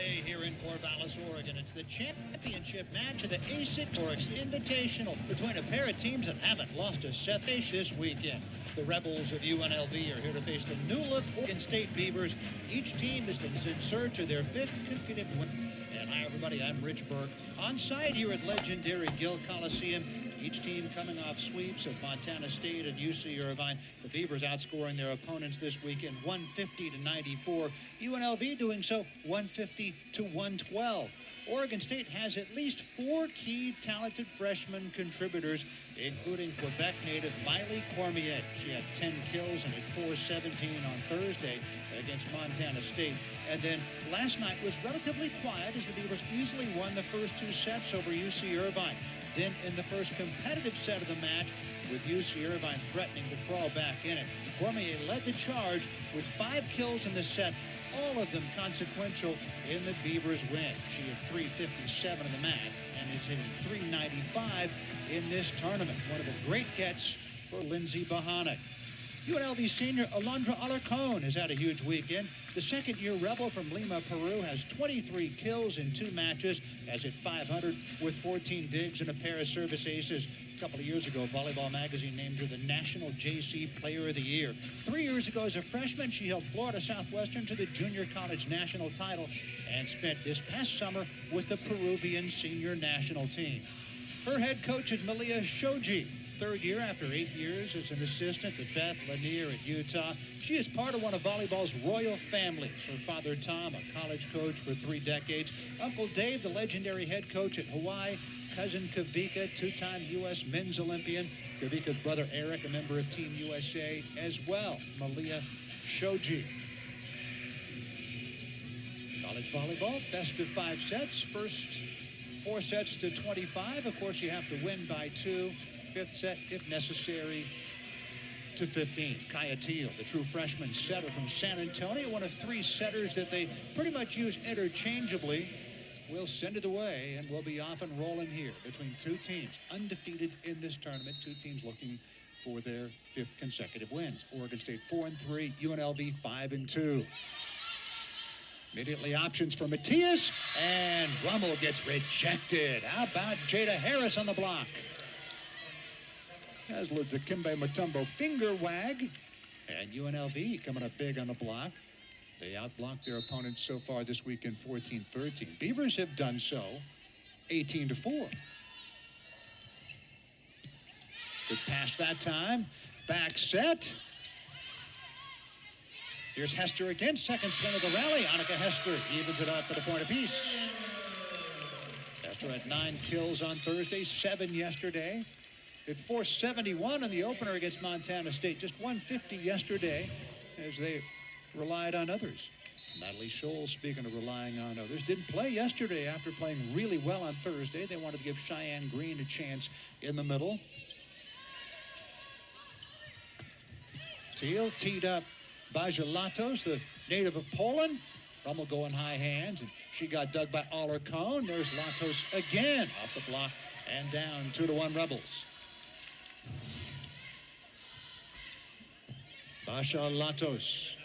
Today here in Corvallis, Oregon, it's the championship match of the A6 Oryx Invitational between a pair of teams that haven't lost a set this weekend. The Rebels of UNLV are here to face the new-look Oregon State Beavers. Each team is in search of their fifth consecutive win. And hi, everybody, I'm Rich Burke. On site here at legendary Gill Coliseum, each team coming off sweeps of Montana State and UC Irvine. The Beavers outscoring their opponents this weekend 150-94. UNLV doing so 150-112. Oregon State has at least 4 key talented freshman contributors, including Quebec native Miley Cormier. She had 10 kills and hit .417 on Thursday against Montana State. And then last night was relatively quiet as the Beavers easily won the first 2 sets over UC Irvine. Then in the first competitive set of the match, with UC Irvine threatening to crawl back in it, Cormier led the charge with 5 kills in the set, all of them consequential in the Beavers' win. She had .357 in the match and is hitting .395 in this tournament. One of the great gets for Lindsay Bohanec. UNLV senior Alondra Alarcon has had a huge weekend. The second-year Rebel from Lima, Peru, has 23 kills in 2 matches, has hit .500 with 14 digs and a pair of service aces. A couple of years ago, Volleyball Magazine named her the National JC Player of the Year. 3 years ago, as a freshman, she held Florida Southwestern to the Junior College National title and spent this past summer with the Peruvian senior national team. Her head coach is Malia Shoji. 3rd year after 8 years as an assistant at Beth Lanier at Utah. She is part of one of volleyball's royal families. Her father, Tom, a college coach for 3 decades. Uncle Dave, the legendary head coach at Hawaii. Cousin Kavika, 2-time U.S. men's Olympian. Kavika's brother, Eric, a member of Team USA as well. Malia Shoji. College volleyball, best of 5 sets. First 4 sets to 25. Of course, you have to win by 2. 5th set, if necessary, to 15. Kaya Teal, the true freshman setter from San Antonio, one of 3 setters that they pretty much use interchangeably, will send it away and will be off and rolling here between 2 teams. Undefeated in this tournament, 2 teams looking for their 5th consecutive wins. Oregon State 4-3, UNLV 5-2. Immediately options for Matias, and Rummel gets rejected. How about Jada Harris on the block? As with the Dikembe Mutombo finger wag. And UNLV coming up big on the block. They outblocked their opponents so far this weekend 14-13. Beavers have done so 18-4. Good pass that time. Back set. Here's Hester again. Second swing of the rally. Annika Hester evens it up at a point apiece. Hester had 9 kills on Thursday, 7 yesterday. At .471 in the opener against Montana State. Just 150 yesterday as they relied on others. Natalie Scholl, speaking of relying on others, didn't play yesterday after playing really well on Thursday. They wanted to give Cheyenne Green a chance in the middle. Teal teed up Baja Latos, the native of Poland. Rummel going high hands, and she got dug by Alarcon. There's Latos again off the block and down 2-1 Rebels. Basha Latos,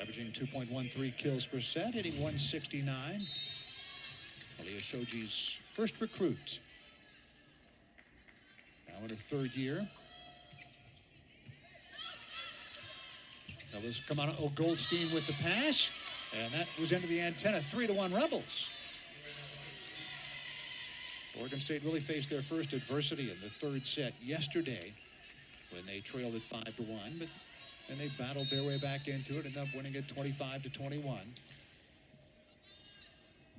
averaging 2.13 kills per set, hitting .169. Malia Shoji's first recruit. Now in her 3rd year. That was Kamana Goldstein with the pass, and that was into the antenna. 3-1 Rebels. Oregon State really faced their first adversity in the 3rd set yesterday when they trailed at 5-1, but then they battled their way back into it, ended up winning it 25-21.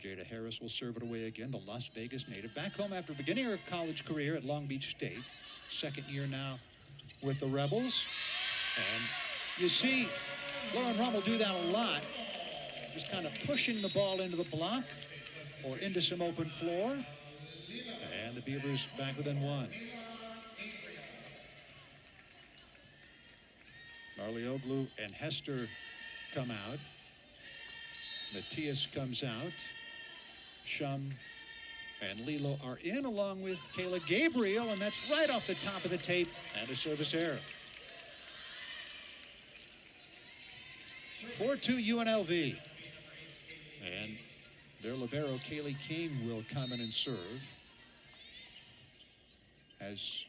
Jada Harris will serve it away again, the Las Vegas native. Back home after beginning her college career at Long Beach State. 2nd year now with the Rebels. And you see Lauren Rummel do that a lot, just kind of pushing the ball into the block or into some open floor. And the Beavers back within 1. Marlioglu and Hester come out. Matias comes out. Shum and Lilo are in along with Kayla Gabriel, and that's right off the top of the tape and a service error. 4-2 UNLV. And Their libero, Kaylee King, will come in and serve. Has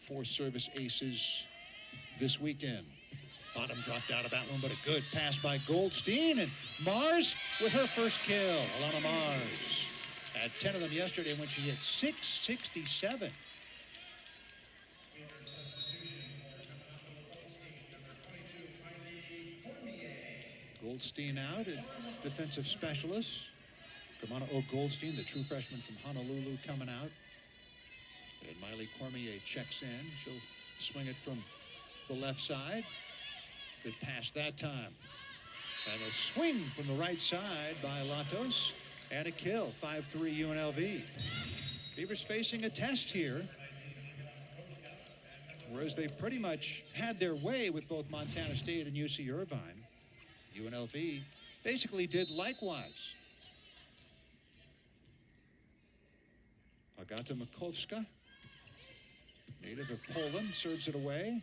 4 service aces this weekend. Bottom dropped out of that one, but a good pass by Goldstein. And Mars with her first kill. Alana Mars had 10 of them yesterday when she hit 667. Goldstein out, a defensive specialist. Kamana O. Goldstein, the true freshman from Honolulu, coming out. And Miley Cormier checks in. She'll swing it from the left side. Good pass that time. And a swing from the right side by Latos. And a kill, 5-3 UNLV. Beavers facing a test here. Whereas they pretty much had their way with both Montana State and UC Irvine, UNLV basically did likewise. Agata Makowska, native of Poland, serves it away.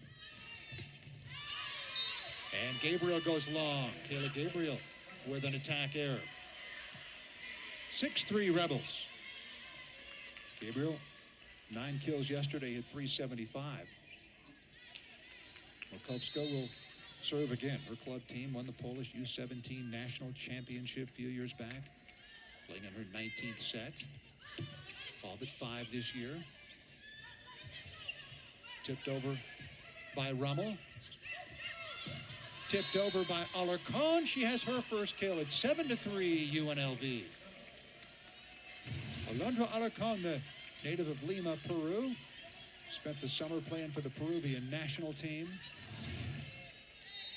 And Gabriel goes long. Kayla Gabriel with an attack error. 6-3 Rebels. Gabriel, 9 kills yesterday, hit 375. Makowska will serve again. Her club team won the Polish U17 National Championship a few years back, playing in her 19th set. All but 5 this year. Tipped over by Rummel. Tipped over by Alarcon. She has her first kill at 7-3 UNLV. Alondra Alarcon, the native of Lima, Peru, spent the summer playing for the Peruvian national team.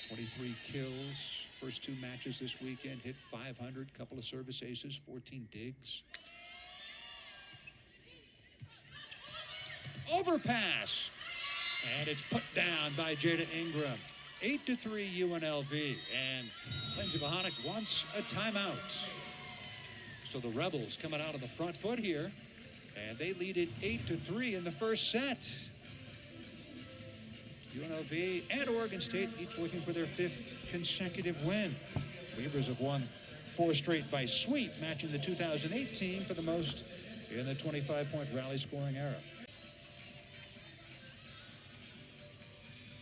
23 kills, first 2 matches this weekend, hit 500, couple of service aces, 14 digs. Overpass, and it's put down by Jada Ingram. 8-3 UNLV, and Lindsay Bohonic wants a timeout. So the Rebels coming out on the front foot here, and they lead it 8-3 in the first set. UNLV and Oregon State each looking for their 5th consecutive win. Beavers have won 4 straight by sweep, matching the 2008 team for the most in the 25-point rally scoring era.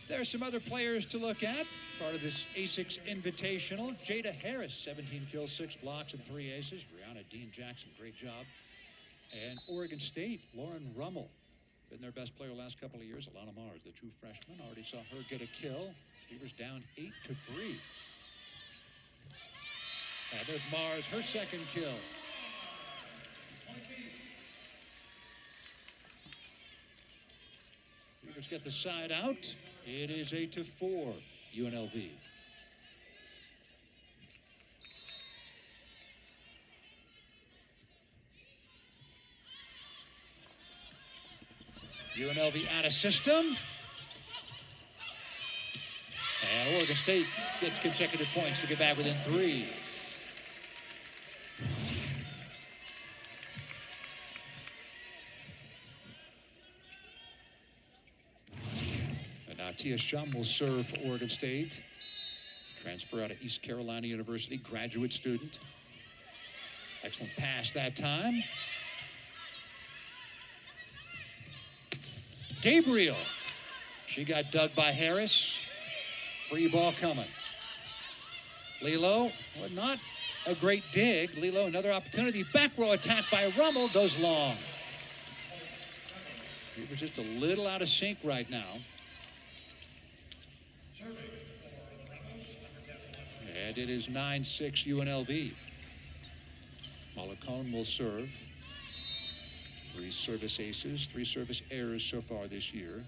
There are some other players to look at, part of this A6 Invitational. Jada Harris, 17 kills, 6 blocks, and 3 aces. Brianna Dean Jackson, great job. And Oregon State, Lauren Rummel, been their best player last couple of years. Alana Mars, the true freshman, already saw her get a kill. Beavers down 8-3. And there's Mars, her second kill. Beavers get the side out. It is 8-4 UNLV. UNLV out of system. And Oregon State gets consecutive points to get back within 3. Tia Shum will serve for Oregon State. Transfer out of East Carolina University, graduate student. Excellent pass that time. Gabriel. She got dug by Harris. Free ball coming. Lilo, well, not a great dig. Lilo, another opportunity. Back row attack by Rummel, goes long. He was just a little out of sync right now. And it is 9-6 UNLV. Malacone will serve. 3 service aces, 3 service errors so far this year.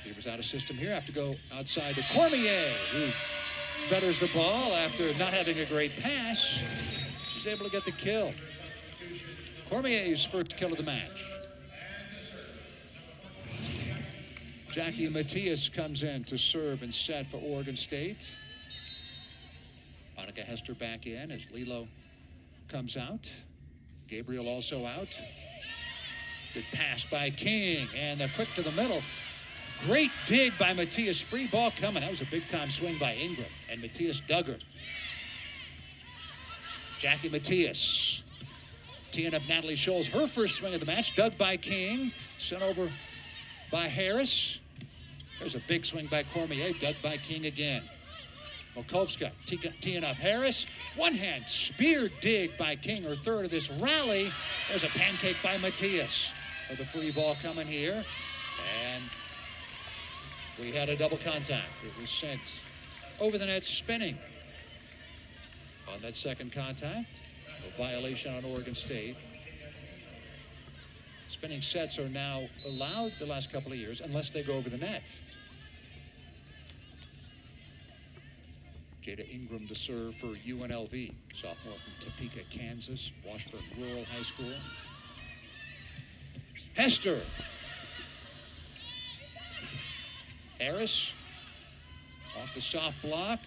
Beavers out of system here. Have to go outside to Cormier, who betters the ball after not having a great pass. She's able to get the kill. Cormier's first kill of the match. Jackie Matias comes in to serve and set for Oregon State. Monica Hester back in as Lilo comes out. Gabriel also out. Good pass by King, and the quick to the middle. Great dig by Matthias. Free ball coming. That was a big-time swing by Ingram. And Matthias dug her. Jackie Matthias teeing up Natalie Scholes. Her first swing of the match. Dug by King. Sent over by Harris. There's a big swing by Cormier. Dug by King again. Mokovska teeing up Harris. One-hand spear dig by King. Her third of this rally. There's a pancake by Matthias. For the free ball coming here. And we had a double contact. It was sent over the net spinning. On that second contact, a violation on Oregon State. Spinning sets are now allowed the last couple of years unless they go over the net. Jada Ingram to serve for UNLV, sophomore from Topeka, Kansas, Washburn Rural High School. Hester. Harris off the soft block.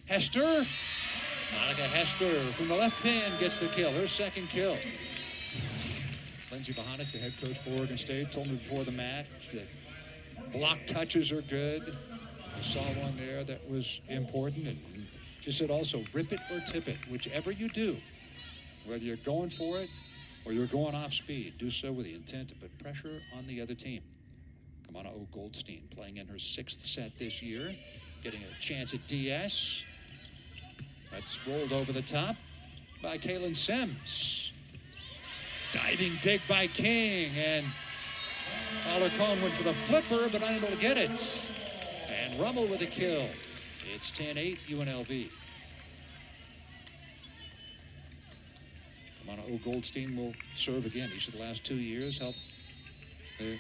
Hester. Monica Hester from the left pin gets the kill. Her second kill. Lindsey Bohanec, the head coach for Oregon State, told me before the match that block touches are good. I saw one there that was important. And she said also, rip it or tip it, whichever you do, whether you're going for it or you're going off speed, do so with the intent to put pressure on the other team. Kamana O. Goldstein playing in her 6th set this year, getting a chance at DS. That's rolled over the top by Kaylin Sims. Diving dig by King, and Alarcon went for the flipper, but unable to get it. And Rummel with a kill. It's 10-8 UNLV. Kamana O. Goldstein will serve again. Each of the last 2 years helped the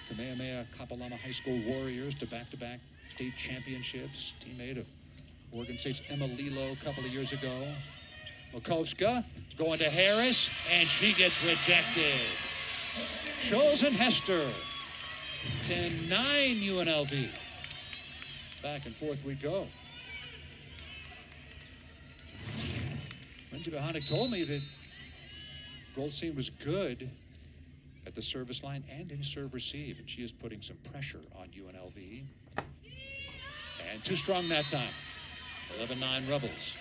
Kamehameha Kapalama High School Warriors to back-to-back state championships. Teammate of Oregon State's Emma Lilo a couple of years ago. Mokovska going to Harris, and she gets rejected. Scholes and Hester. 10-9 UNLV. Back and forth we go. Lindsey Bohanec told me that Goldstein was good at the service line and in serve receive, and she is putting some pressure on UNLV. And too strong that time. 11-9 Rebels.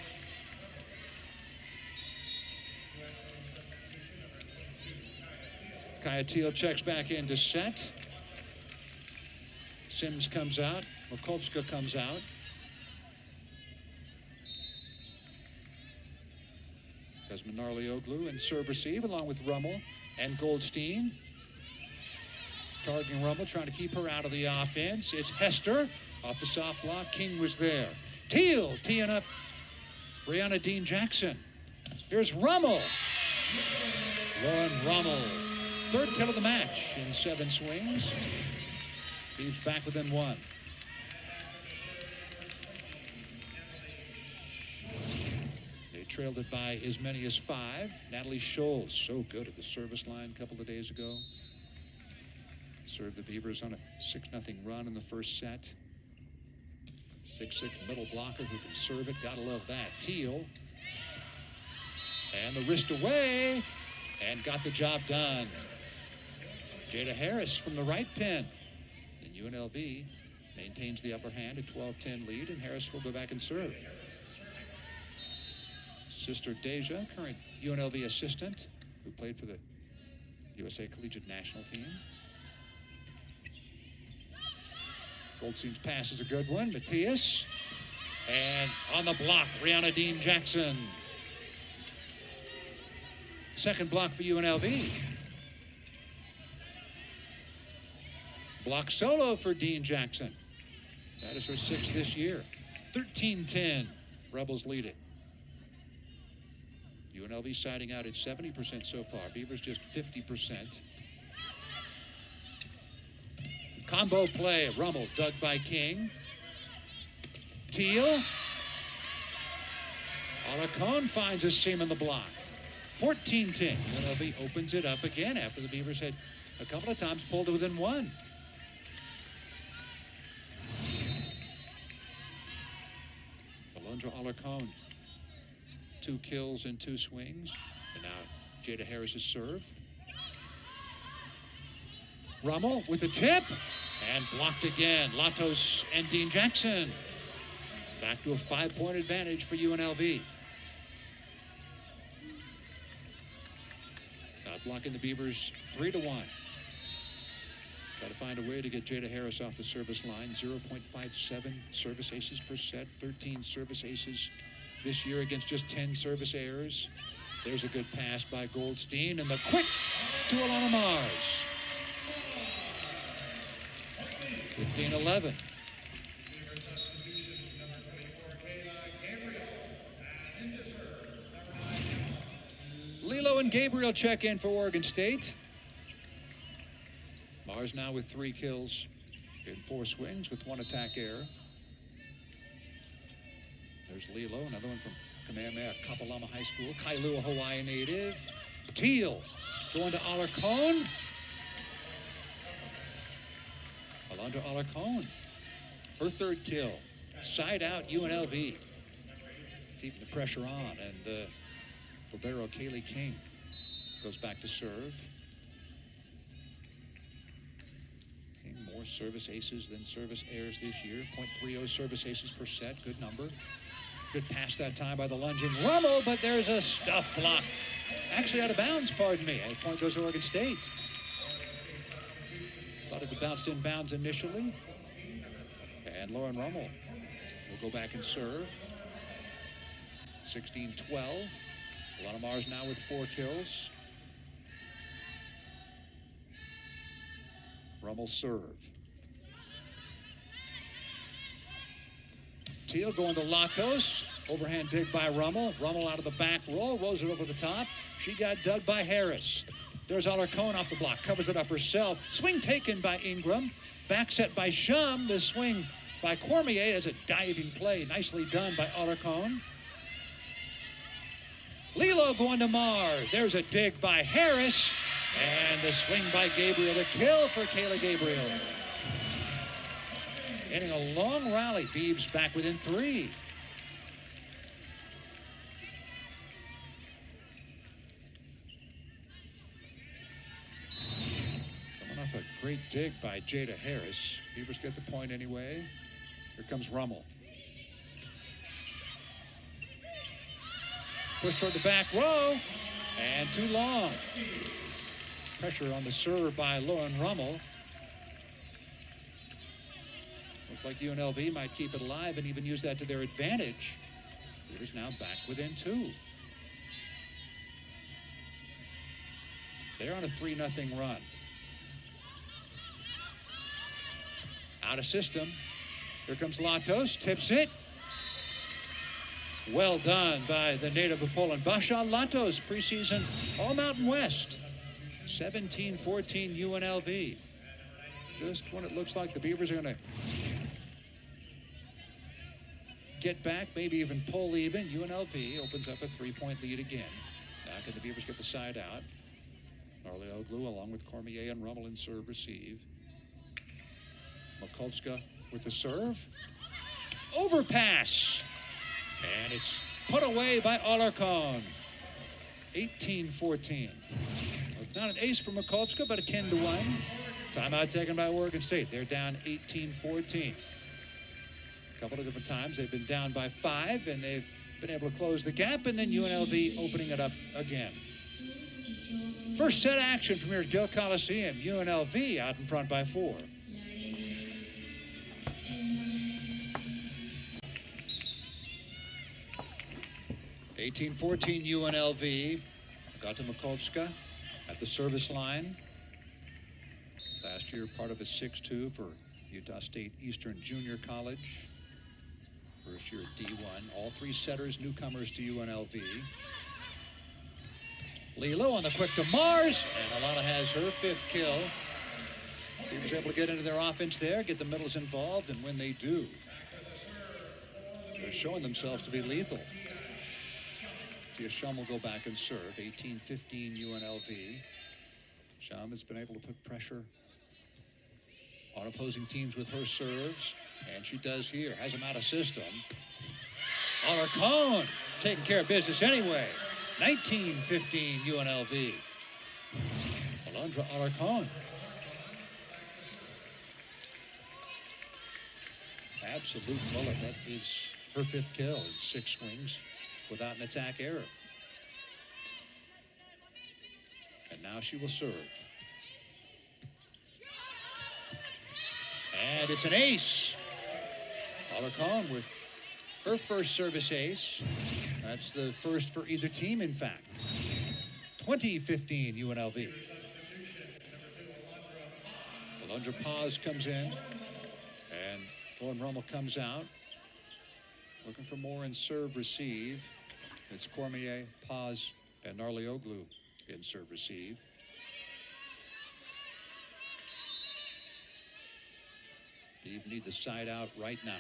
Kaya Teal checks back in to set. Sims comes out. Mokovska comes out. Desmond Narlioglu in serve receive along with Rummel and Goldstein. Targeting Rummel, trying to keep her out of the offense. It's Hester off the soft block. King was there. Teal teeing up Brianna Dean Jackson. Here's Rummel. Lauren Rummel. Third kill of the match in 7 swings. Beavs back within 1. They trailed it by as many as 5. Natalie Scholes, so good at the service line a couple of days ago. Served the Beavers on a 6-0 run in the first set. 6'6" middle blocker who can serve it. Gotta love that. Teal. And the wrist away. And got the job done. Jada Harris from the right pin. And UNLV maintains the upper hand, a 12-10 lead, and Harris will go back and serve. Sister Deja, current UNLV assistant, who played for the USA Collegiate National Team. Goldstein's pass is a good one. Matthias. And on the block, Brianna Dean Jackson. Second block for UNLV. Block solo for Dean Jackson. That is her 6th this year. 13-10. Rebels lead it. UNLV siding out at 70% so far. Beavers just 50%. Combo play. Rummel dug by King. Teal. Alarcon finds a seam in the block. 14-10. UNLV opens it up again after the Beavers had a couple of times pulled it within 1. Alondra Alarcon. 2 kills and 2 swings. And now Jada Harris's serve. Rummel with a tip. And blocked again. Latos and Dean Jackson. Back to a 5-point advantage for UNLV. Blocking the Beavers 3-1. Try to find a way to get Jada Harris off the service line. 0.57 service aces per set. 13 service aces this year against just 10 service errors. There's a good pass by Goldstein, and the quick to Alana Mars. 15-11. Lilo and Gabriel check in for Oregon State. Mars now with 3 kills in 4 swings with 1 attack error. There's Lilo, another one from Kamehameha Kapalama High School. Kailua, Hawaii native. Teal going to Alarcon. Alondra Alarcon, her 3rd kill. Side out UNLV. Keeping the pressure on, and libero Kaylee King goes back to serve. King more service aces than service errors this year. .30 service aces per set, good number. Good pass that time by the lunging Rummel, but there's a stuff block. Actually out of bounds, pardon me. A point goes to Oregon State. Thought it had bounced in bounds initially. And Lauren Rummel will go back and serve. 16-12. Alana Mars now with 4 kills. Rummel serve. Teal going to Latos. Overhand dig by Rummel. Rummel out of the back roll. Rolls it over the top. She got dug by Harris. There's Alarcon off the block. Covers it up herself. Swing taken by Ingram. Back set by Shum. The swing by Cormier as a diving play. Nicely done by Alarcon. Lilo going to Mars. There's a dig by Harris. And the swing by Gabriel. The kill for Kayla Gabriel. Getting a long rally. Beeves back within 3. Coming off a great dig by Jada Harris. Beavers get the point anyway. Here comes Rummel. Push toward the back row. And too long. Pressure on the serve by Lauren Rummel. Looks like UNLV might keep it alive and even use that to their advantage. Beavers now back within 2. They're on a 3-0 run. Out of system. Here comes Latos. Tips it. Well done by the native of Poland. Basha Latos, preseason All-Mountain West. 17-14 UNLV. Just when it looks like the Beavers are going to get back, maybe even pull even, UNLV opens up a 3-point lead again. Now can the Beavers get the side out? Marlioglu along with Cormier and Rummel in serve receive. Makovska with the serve. Overpass. And it's put away by Alarcon. 18-14. Not an ace for Makovska, but akin to one. Timeout taken by Oregon State. They're down 18-14. A couple of different times they've been down by 5, and they've been able to close the gap, and then UNLV opening it up again. First set action from here at Gill Coliseum. UNLV out in front by 4. (18-14) UNLV. Got to Makovska at the service line. Last year, part of a 6-2 for Utah State Eastern Junior College. First year at D1. All 3 setters, newcomers to UNLV. Lilo on the quick to Mars, and Alana has her 5th kill. He was able to get into their offense there, get the middles involved, and when they do, they're showing themselves to be lethal. Tia Shum will go back and serve. 18-15 UNLV. Shum has been able to put pressure on opposing teams with her serves, and she does here. Has them out of system. Alarcon taking care of business anyway. 19-15 UNLV. Alondra Alarcon. Absolute bullet. That is her 5th kill in 6 swings without an attack error. And now she will serve. And it's an ace. Alarcon with her first service ace. That's the first for either team, in fact. 20-15 UNLV. Alondra Paz comes in. And Lauren Rummel comes out. Looking for more in serve receive. It's Cormier, Paz, and Narlioglu in serve receive. Steve need the side out right now.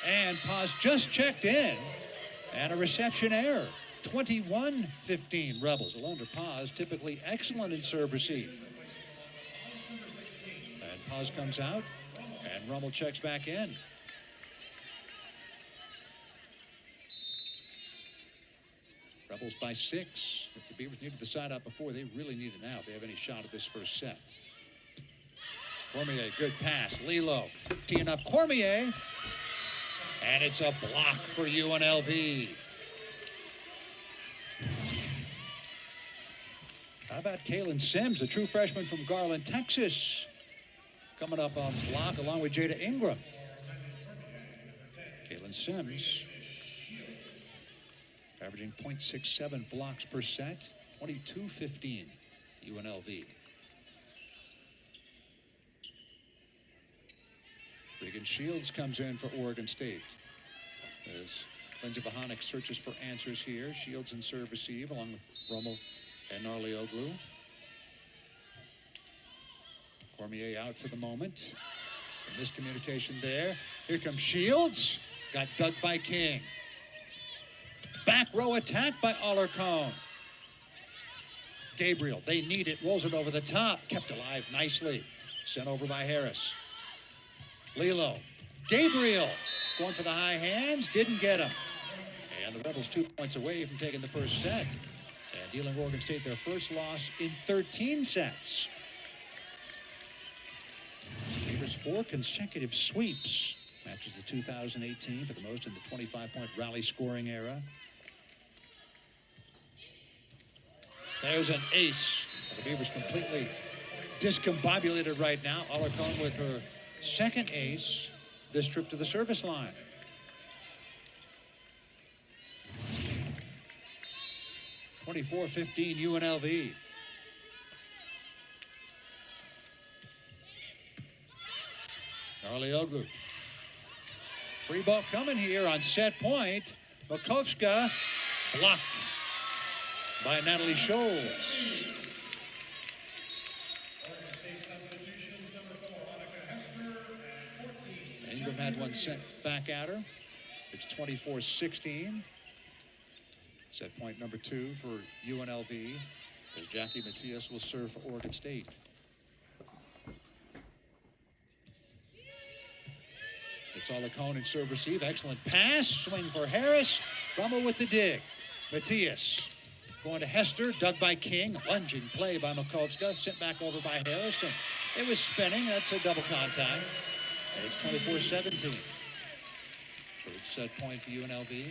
And Paz just checked in. And a reception error. 21-15 Rebels. Alondra Paz typically excellent in serve receive. And Paz comes out. And Rummel checks back in. Rebels by 6. If the Beavers needed the side out before, they really need it now if they have any shot at this first set. Cormier, good pass. Lilo teeing up Cormier. And it's a block for UNLV. How about Kaylin Sims, a true freshman from Garland, Texas, coming up on block along with Jada Ingram. Kaylin Sims averaging .67 blocks per set, 22-15 UNLV. Regan Shields comes in for Oregon State. As Lindsey Bohonic searches for answers here. Shields in serve receive along with Rummel and Narlioglu. Cormier out for the moment. A miscommunication there. Here comes Shields. Got dug by King. Back row attack by Alarcon. Gabriel, they need it. Rolls it over the top. Kept alive nicely. Sent over by Harris. Lilo. Gabriel going for the high hands. Didn't get him. And the Rebels 2 points away from taking the first set. And dealing Oregon State their first loss in 13 sets. Beavers 4 consecutive sweeps. Matches the 2018 for the most in the 25-point rally scoring era. There's an ace. The Beavers completely discombobulated right now. Alarcon with her second ace this trip to the service line. (24-15) UNLV. Narlioglu. Free ball coming here on set point. Makovska blocked by Natalie Scholes. Ingram had one sent back at her. It's 24-16. Set point number 2 for UNLV as Jackie Matias will serve for Oregon State. It's Alarcon in serve receive. Excellent pass. Swing for Harris. Rummel with the dig. Matias going to Hester. Dug by King. Lunging play by Makovska. Sent back over by Harris. And it was spinning. That's a double contact. And it's 24-17. Third set point for UNLV.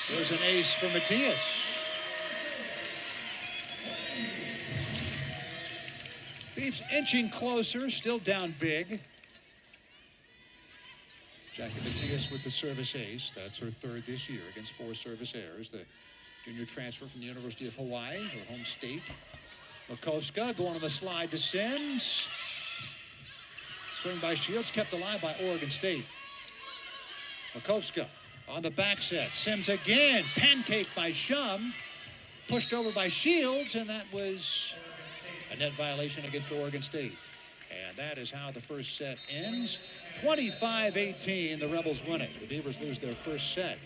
There's an ace for Matias. Beavs inching closer, still down big. Jackie Matias with the service ace. That's her third this year against 4 service errors. The junior transfer from the University of Hawaii, her home state. Makovska going on the slide to Sims. Swing by Shields, kept alive by Oregon State. Makovska on the back set. Sims again. Pancake by Shum. Pushed over by Shields, and that was a net violation against Oregon State. And that is how the first set ends. 25-18, the Rebels winning. The Beavers lose their first set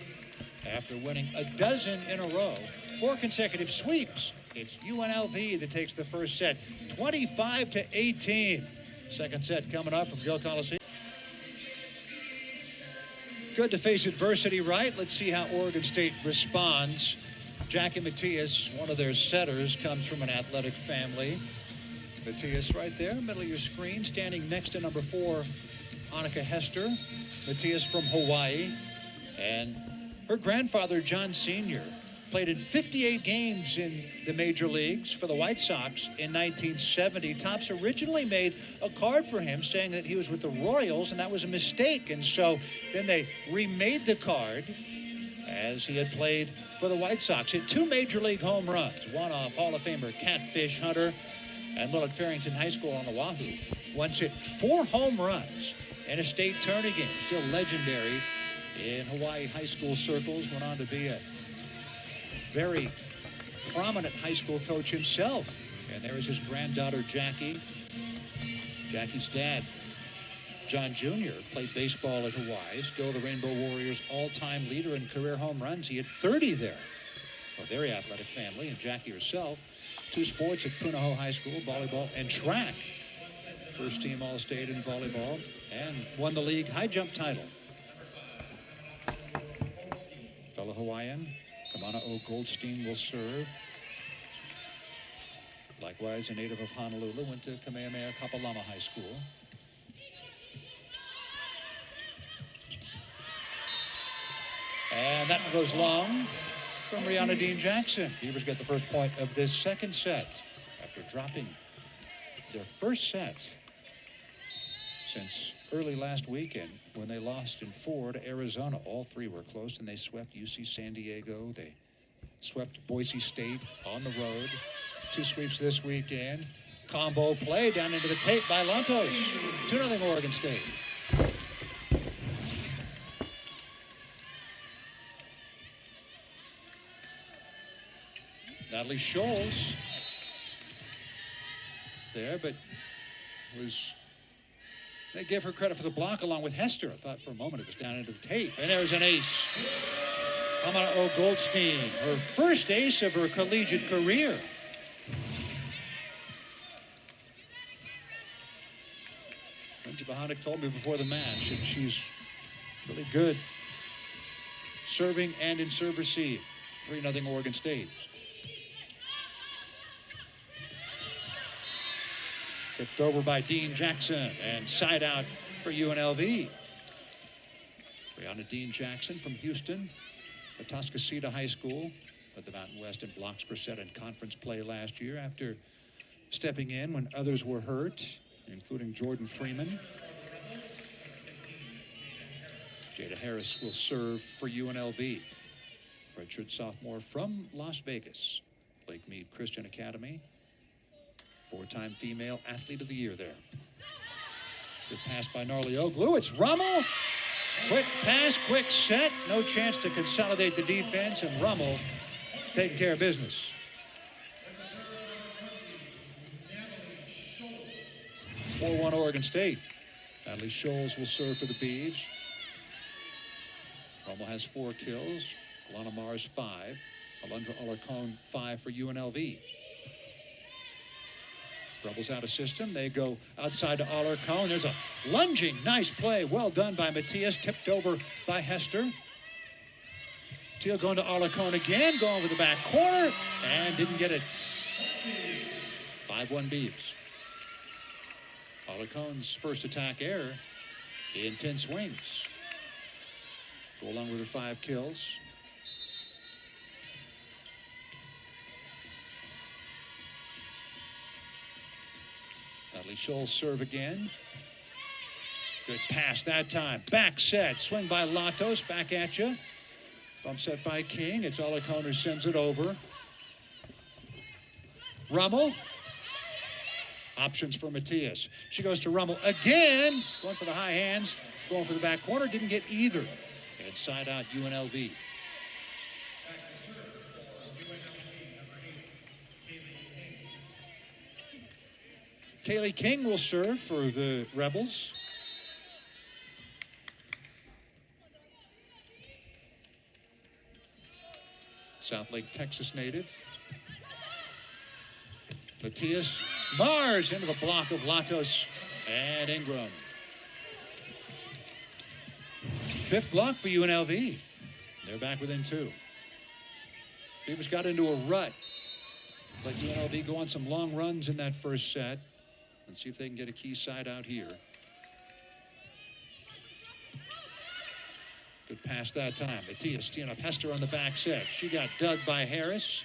after winning a dozen in a row. 4 consecutive sweeps. It's UNLV that takes the first set. 25-18. Second set coming up from Gill Coliseum. good to face adversity, right? Let's see how Oregon State responds. Jackie Matias, one of their setters, comes from an athletic family. Matias right there, middle of your screen, standing next to number 4, Annika Hester. Matias from Hawaii. And her grandfather, John Sr., played in 58 games in the major leagues for the White Sox in 1970. Topps originally made a card for him saying that he was with the Royals, and that was a mistake. And so then they remade the card as he had played for the White Sox. Hit 2 major league home runs, one off Hall of Famer Catfish Hunter and Willard Farrington High School on Oahu. Once hit 4 home runs in a state tourney game, still legendary in Hawaii high school circles. Went on to be a very prominent high school coach himself. And there is his granddaughter, Jackie. Jackie's dad, John Jr., played baseball at Hawaii, still the Rainbow Warriors' all-time leader in career home runs. He had 30 there. A very athletic family. And Jackie herself, 2 sports at Punahou High School, volleyball and track. First team All-State in volleyball, and won the league high jump title. Fellow Hawaiian, Kamana O. Goldstein will serve. Likewise, a native of Honolulu, went to Kamehameha Kapalama High School. And that goes long from Rihanna Dean Jackson. Beavers get the first point of this second set after dropping their first set since early last weekend when they lost in 4 to Arizona. All 3 were close, and they swept UC San Diego. They swept Boise State on the road. 2 sweeps this weekend. Combo play down into the tape by Lantos. 2-0 Oregon State. Natalie Scholes there, but they give her credit for the block along with Hester. I thought for a moment it was down into the tape. And there's an ace. Kamana O. Goldstein, her first ace of her collegiate career. Lindsey Bohanek told me before the match that she's really good serving and in serve receive. 3-0 Oregon State. Tipped over by Dean Jackson and side out for UNLV. Brianna Dean Jackson from Houston, Atascocita High School, led the Mountain West in blocks per set in conference play last year after stepping in when others were hurt, including Jordan Freeman. Jada Harris will serve for UNLV. Redshirt sophomore from Las Vegas, Lake Mead Christian Academy. 4-time female athlete of the year there. Good pass by Gnarly Oglu. It's Rummel. Quick pass, quick set. No chance to consolidate the defense, and Rummel taking care of business. 4-1 Oregon State. Natalie Scholes will serve for the Beavs. Rummel has 4 kills. Alana Mars 5. Alondra Alarcon 5 for UNLV. Rebels out of system. They go outside to Alarcon. There's a lunging, nice play. Well done by Matias. Tipped over by Hester. Teal going to Alarcon again. Going over the back corner. And didn't get it. 5-1 Beavs. Alarcon's first attack error in 10 swings. Go along with her 5 kills. Natalie Scholes serve again. Good pass that time. Back set. Swing by Latos. Back at you. Bump set by King. It's Alarcon who sends it over. Rummel. Options for Matias. She goes to Rummel again. Going for the high hands. Going for the back corner. Didn't get either. And side out UNLV. Kaylee King will serve for the Rebels. South Lake, Texas native. Matias Mars into the block of Latos and Ingram. Fifth block for UNLV. They're back within 2. Beavers got into a rut. Let UNLV go on some long runs in that first set. Let's see if they can get a key side out here. Good pass that time. Matias teeing up Hester on the back set. She got dug by Harris.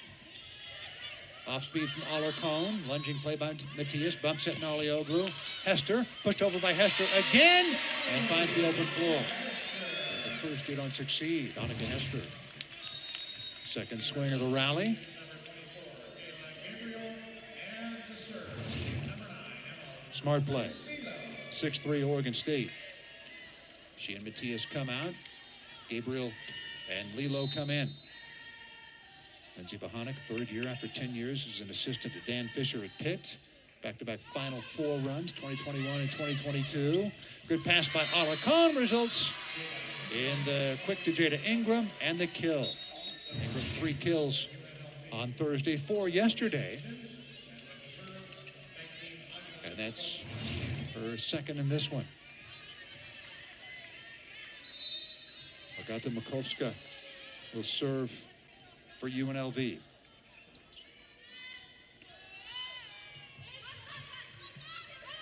Off speed from Alarcon. Lunging play by Matias. Bump set Narlioglu. Hester pushed over by Hester again and finds the open floor. At first you don't succeed. Annika Hester. Second swing of the rally. Smart play. 6-3 Oregon State. She and Matias come out. Gabriel and Lilo come in. Lindsay Bohonic, third year after 10 years as an assistant to Dan Fisher at Pitt. Back-to-back Final Four runs, 2021 and 2022. Good pass by Alarcon results in the quick to Jada Ingram and the kill. Ingram 3 kills on Thursday, 4 yesterday. And that's her second in this one. Agata Makovska will serve for UNLV.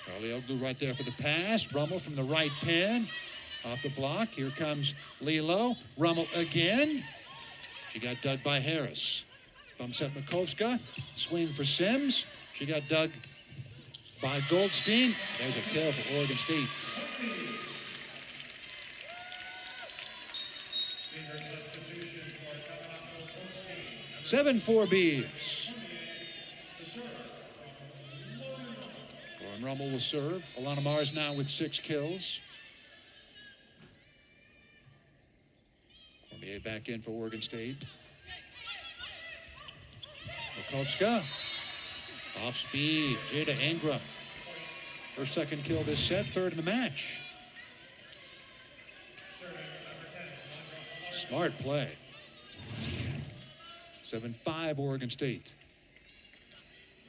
Narlioglu right there for the pass. Rummel from the right pin. Off the block. Here comes Lilo. Rummel again. She got dug by Harris. Bump set Makovska. Swing for Sims. She got dug by Goldstein. There's a kill for Oregon State. 7-4 Beavs. Lauren Rummel will serve. Alana Mars now with 6 kills. Cormier back in for Oregon State. Makovska. Off speed. Jada Ingram. Her second kill this set, third in the match. Smart play. 7-5 Oregon State.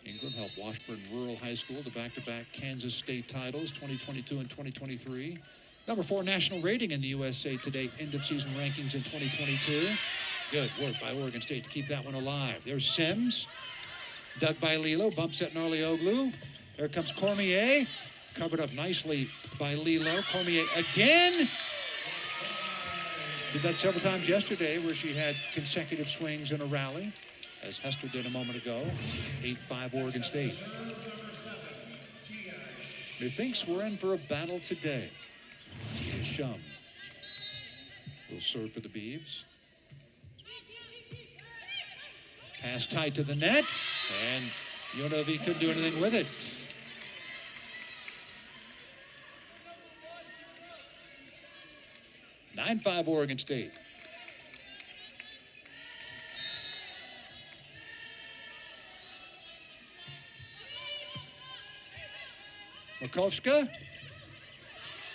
Ingram helped Washburn Rural High School to back-to-back Kansas State titles, 2022 and 2023. Number 4 national rating in the USA Today end-of-season rankings in 2022. Good work by Oregon State to keep that one alive. There's Sims. Dug by Lilo. Bump set Narlioglu. There comes Cormier. Covered up nicely by Lilo. Cormier again. Did that several times yesterday where she had consecutive swings in a rally, as Hester did a moment ago. 8-5 Oregon State. Methinks we're in for a battle today. Shum will serve for the Beavs. Pass tight to the net, and UNLV couldn't do anything with it. Nine 9-5 Oregon State. Makovska.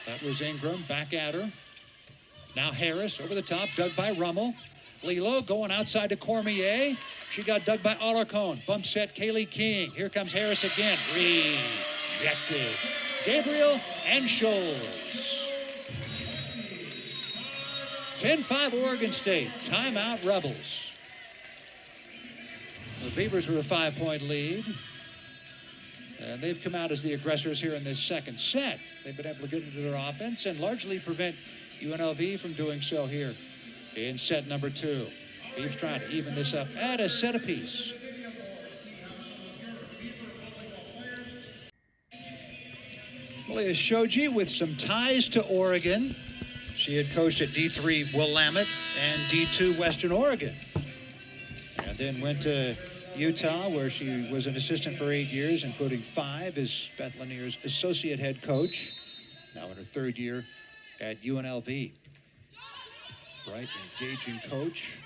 That was Ingram, back at her. Now Harris over the top, dug by Rummel. Lilo going outside to Cormier. She got dug by Alarcon. Bump set Kaylee King. Here comes Harris again. Rejected. Gabriel and Scholes. 10-5 Oregon State. Timeout Rebels. The Beavers with a 5-point lead. And they've come out as the aggressors here in this second set. They've been able to get into their offense and largely prevent UNLV from doing so here in set number 2. Beavs trying to even this up at a set apiece. Malia Shoji with some ties to Oregon. She had coached at D3 Willamette and D2 Western Oregon. And then went to Utah, where she was an assistant for 8 years, including 5 as Beth Lanier's associate head coach. Now in her 3rd year at UNLV. Bright, engaging coach.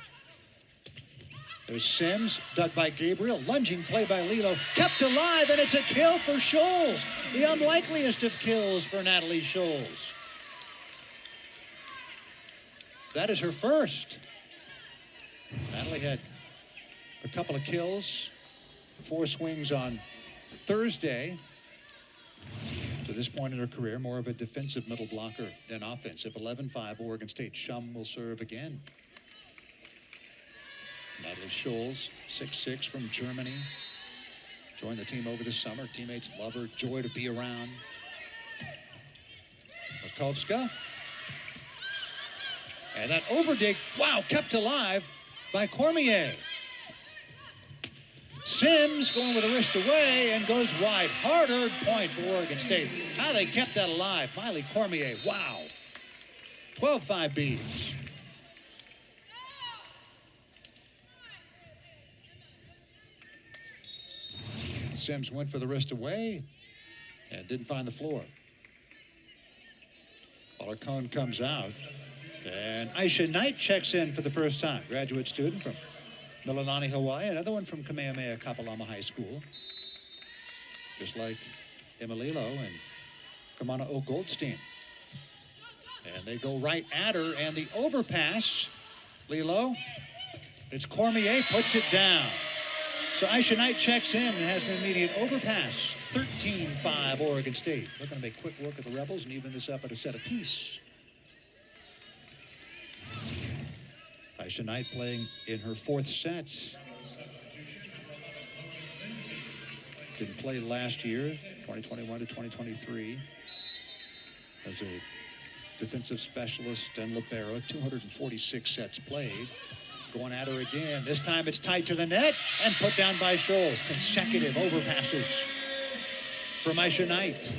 There's Sims, dug by Gabriel, lunging play by Lilo, kept alive, and it's a kill for Scholes. The unlikeliest of kills for Natalie Scholes. That is her first. Natalie had a couple of kills, 4 swings on Thursday. To this this point in her career, more of a defensive middle blocker than offensive. 11-5 Oregon State. Shum will serve again. Natalie Scholes, 6'6", from Germany. Joined the team over the summer. Teammates love her. Joy to be around. Markovska. And that overdig, wow, kept alive by Cormier. Sims going with a wrist away and goes wide. Hard-earned point for Oregon State. How they kept that alive. Miley Cormier, wow. 12-5 Beavs. Sims went for the wrist away and didn't find the floor. Alarcon comes out. And Aisha Knight checks in for the first time. Graduate student from Mililani, Hawaii. Another one from Kamehameha Kapalama High School. Just like Emalilo and Kamana O. Goldstein. And they go right at her. And the overpass, Lilo, it's Cormier, puts it down. So Aisha Knight checks in and has an immediate overpass. 13-5 Oregon State. Looking to make quick work of the Rebels and even this up at a set apiece. Aisha Knight playing in her fourth set. Didn't play last year, 2021 to 2023. As a defensive specialist and libero, 246 sets played. Going at her again. This time it's tight to the net and put down by Scholes. Consecutive overpasses from Aisha Knight.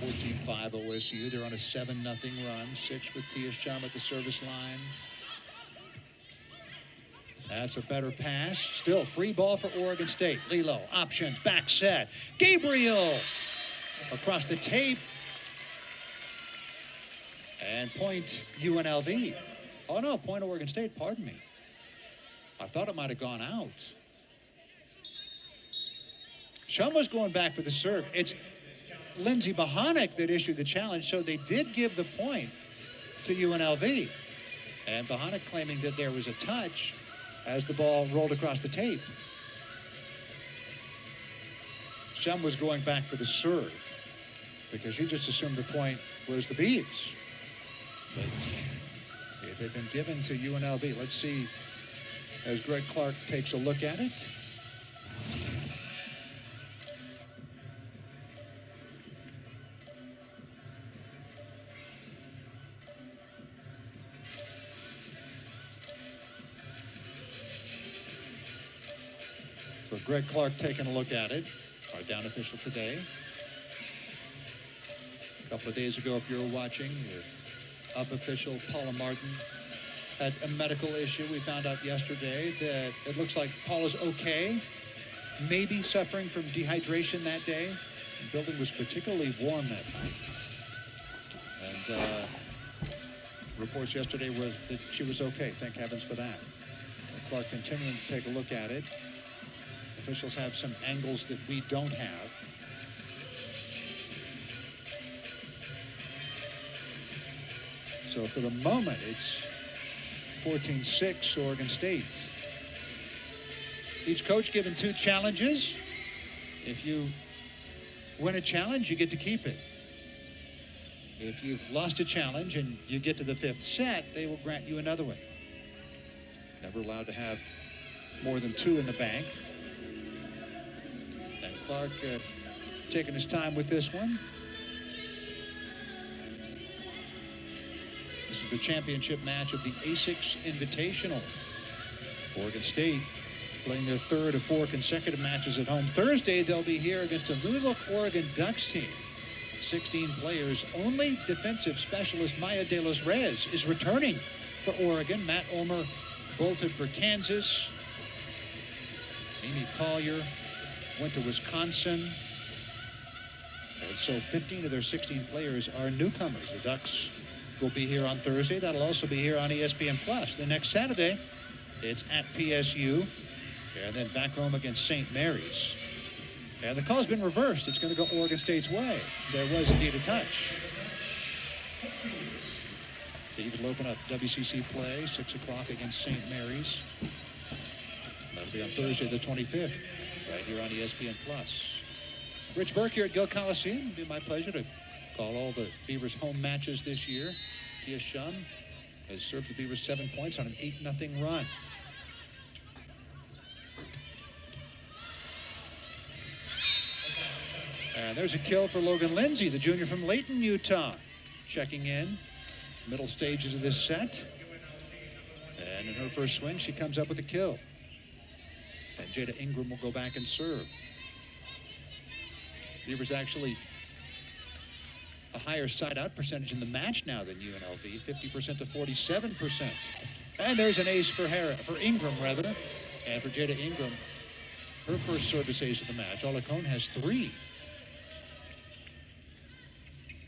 14-5 OSU. They're on a 7-0 run. 6 with Tia Shum at the service line. That's a better pass. Still free ball for Oregon State. Lilo, options, back set. Gabriel across the tape. And point UNLV. Oh no, point Oregon State, pardon me. I thought it might have gone out. Shum was going back for the serve. It's Lindsay Bohonic that issued the challenge, so they did give the point to UNLV. And Bohonic claiming that there was a touch as the ball rolled across the tape. Shum was going back for the serve because he just assumed the point was the Beavs. But it had been given to UNLV. Let's see as Greg Clark takes a look at it. So Greg Clark taking a look at it, our down official today. A couple of days ago, if you were watching, your up official Paula Martin had a medical issue. We found out yesterday that it looks like Paula's okay, maybe suffering from dehydration that day. The building was particularly warm that night. And reports yesterday was that she was okay. Thank heavens for that. Clark continuing to take a look at it. Officials have some angles that we don't have. So for the moment, it's 14-6 Oregon State. Each coach given 2 challenges. If you win a challenge, you get to keep it. If you've lost a challenge and you get to the 5th set, they will grant you another one. Never allowed to have more than 2 in the bank. And Clark taking his time with this one. This is the championship match of the ASICS Invitational. Oregon State playing their 3rd of 4 consecutive matches at home. Thursday, they'll be here against a Louisville, Oregon Ducks team. 16 players. Only defensive specialist Maya De Los Reyes is returning for Oregon. Matt Ulmer bolted for Kansas. Amy Collier went to Wisconsin. And so 15 of their 16 players are newcomers. The Ducks will be here on Thursday. That'll also be here on ESPN+. The next Saturday, it's at PSU. And then back home against St. Mary's. And the call's been reversed. It's going to go Oregon State's way. There was indeed a touch. David will open up WCC play, 6 o'clock against St. Mary's. It'll be on Thursday the 25th, right here on ESPN+. Rich Burke here at Gill Coliseum. It'll be my pleasure to call all the Beavers home matches this year. Tia Shum has served the Beavers 7 points on an 8-0 run. And there's a kill for Logan Lindsay, the junior from Layton, Utah. Checking in, middle stages of this set. And in her first swing, she comes up with a kill. And Jada Ingram will go back and serve. Beavers actually a higher side-out percentage in the match now than UNLV, 50% to 47%. And there's an ace for Ingram, rather. And for Jada Ingram, her first service ace of the match. Olacone has 3.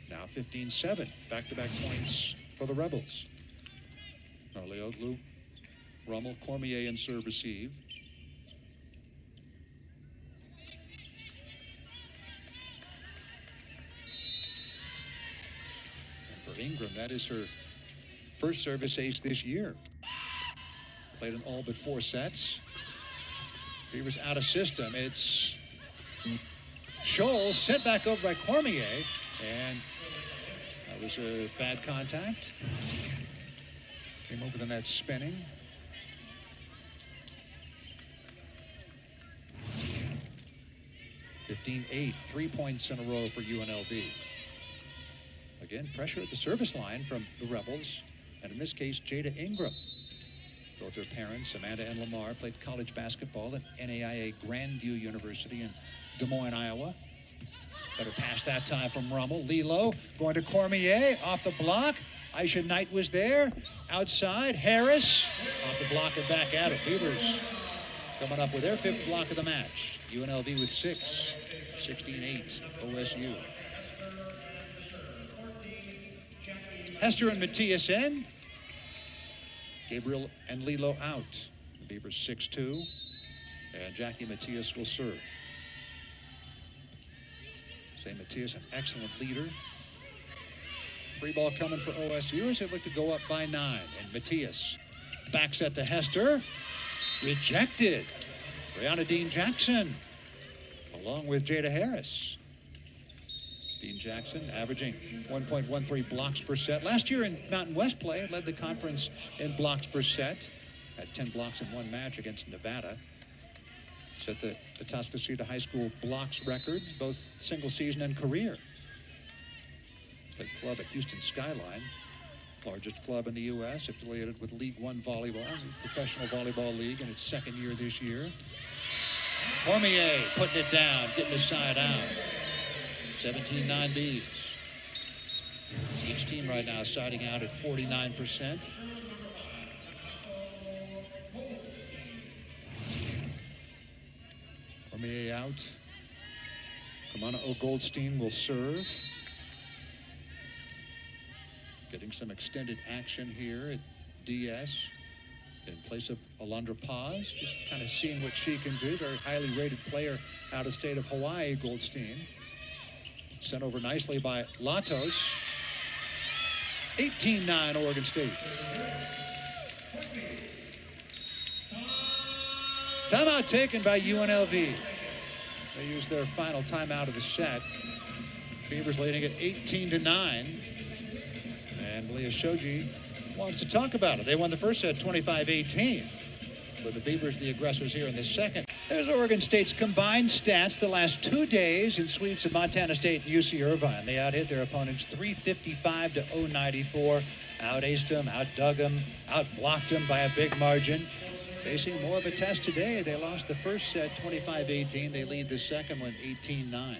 Now 15-7, back-to-back points for the Rebels. Narleoglu, Rummel, Cormier in serve receive. And for Ingram, that is her first service ace this year. Played in all but 4 sets. Beavers out of system. It's Scholes sent back over by Cormier, and that was a bad contact. Came over the net spinning. (15-8), 3 points in a row for UNLV. Again, pressure at the service line from the Rebels, and in this case, Jada Ingram. Both their parents, Amanda and Lamar, played college basketball at NAIA Grandview University in Des Moines, Iowa. Better pass that time from Rummel. Lilo going to Cormier, off the block. Aisha Knight was there. Outside, Harris off the block and back at it. Beavers coming up with their 5th block of the match. UNLV with 6, 16-8, OSU. Hester and Matthias in. Gabriel and Lilo out. The Beavers 6-2. And Jackie Matthias will serve. St. Matthias, an excellent leader. Free ball coming for OSU as they look to go up by 9. And Matthias back set to Hester. Rejected. Brianna Dean Jackson along with Jada Harris. Dean Jackson averaging 1.13 blocks per set. Last year in Mountain West play, led the conference in blocks per set. Had 10 blocks in 1 match against Nevada. Set the Atascocita High School blocks records, both single season and career. Played club at Houston Skyline, largest club in the U.S., affiliated with League One Volleyball, the Professional Volleyball League, in its 2nd year this year. Cormier putting it down, getting the side out. 17-9 Beavs. Each team right now siding out at 49%. Cormier out. Kamana Goldstein will serve. Getting some extended action here at DS in place of Alondra Paz. Just kind of seeing what she can do. Very highly rated player out of state of Hawaii, Goldstein. Sent over nicely by Latos. 18-9 Oregon State. Timeout taken by UNLV. They used their final timeout of the set. Beavers leading at 18-9. And Leah Shoji wants to talk about it. They won the first set 25-18. But the Beavers, the aggressors here in the second. There's Oregon State's combined stats the last 2 days in sweeps of Montana State and UC Irvine. They out-hit their opponents 355 to 094. Out-aced them, out-dug them, out-blocked them by a big margin. Facing more of a test today. They lost the first set 25-18. They lead the second one 18-9. And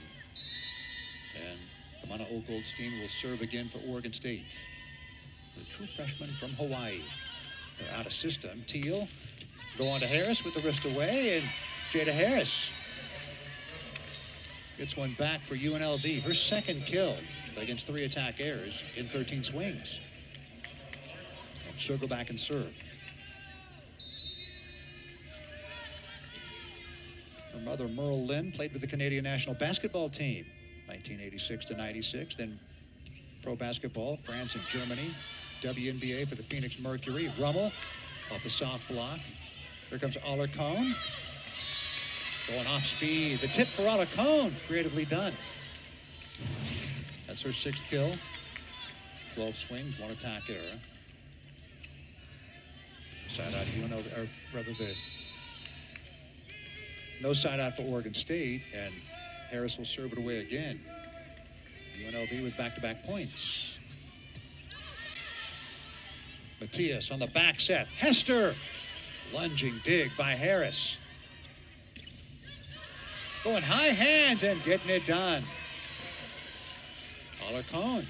Kamana Goldstein will serve again for Oregon State. The true freshman from Hawaii. They're out of system. Teal go on to Harris with the wrist away, and Jada Harris gets one back for UNLV. Her 2nd kill against 3 attack errors in 13 swings. And she'll go back and serve. Her mother, Merle Lynn, played with the Canadian national basketball team, 1986 to 96. Then pro basketball, France and Germany. WNBA for the Phoenix Mercury. Rummel off the soft block. Here comes Alarcon. Going off speed. The tip for Alarcon. Creatively done. That's her 6th kill. 12 swings, 1 attack error. Side out UNLV, or rather no side out for Oregon State, and Harris will serve it away again. UNLV with back-to-back points. Matias on the back set. Hester. Lunging dig by Harris. Going high hands and getting it done. Alarcon.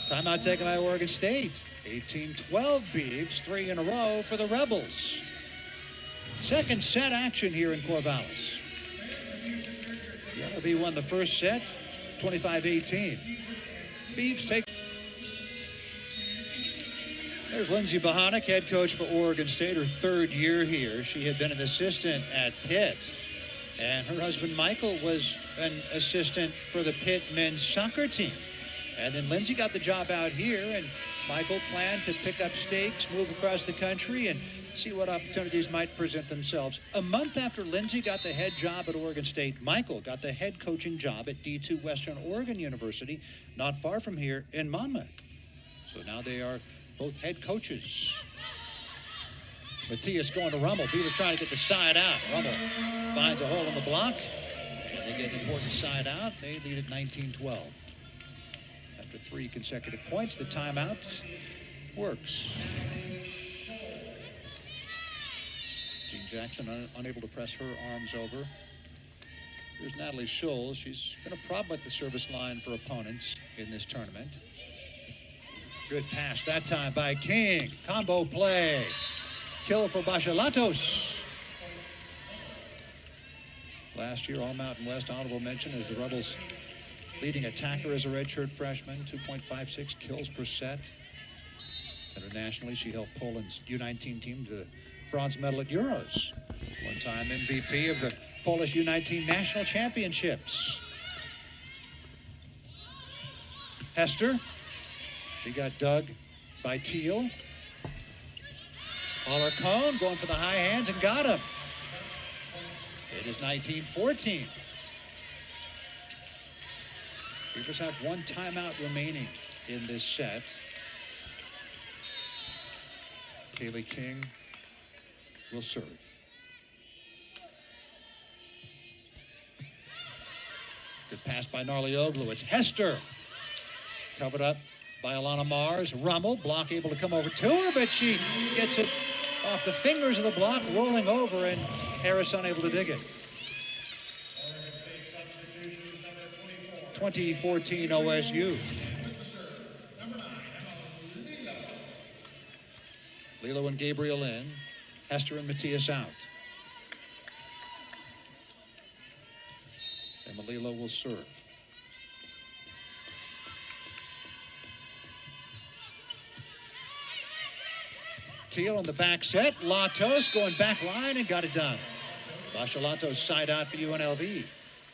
Timeout taken by Oregon State. 18-12 Beavs, 3 in a row for the Rebels. Second set action here in Corvallis. UNLV won the first set, 25-18. Beavs take. There's Lindsey Bohonic, head coach for Oregon State, her 3rd year here. She had been an assistant at Pitt, and her husband Michael was an assistant for the Pitt men's soccer team. And then Lindsey got the job out here, and Michael planned to pick up stakes, move across the country, and see what opportunities might present themselves. A month after Lindsey got the head job at Oregon State, Michael got the head coaching job at D2 Western Oregon University, not far from here in Monmouth. So now they are both head coaches. Matias going to Rummel. He was trying to get the side out. Rummel finds a hole in the block, and they get an important side out. They lead at 19-12. After 3 consecutive points, the timeout works. Jean Jackson unable to press her arms over. Here's Natalie Scholl. She's been a problem at the service line for opponents in this tournament. Good pass that time by King. Combo play. Kill for Bachalatos. Last year, All Mountain West honorable mention as the Rebels' leading attacker as a redshirt freshman, 2.56 kills per set. Internationally, she helped Poland's U19 team to the bronze medal at Euros. One-time MVP of the Polish U19 national championships. Hester. She got dug by Teal. Alarcon going for the high hands and got him. It is 19-14. We just have 1 timeout remaining in this set. Kaylee King will serve. Good pass by Narlioglu. It's Hester. Covered up by Alana Mars. Rummel, block able to come over to her, but she gets it off the fingers of the block, rolling over, and Harris unable to dig it. 2014 OSU. Lilo and Gabriel in. Hester and Matias out. And Malilo will serve. Teal on the back set. Latos going back line and got it done. Bachalatos side out for UNLV.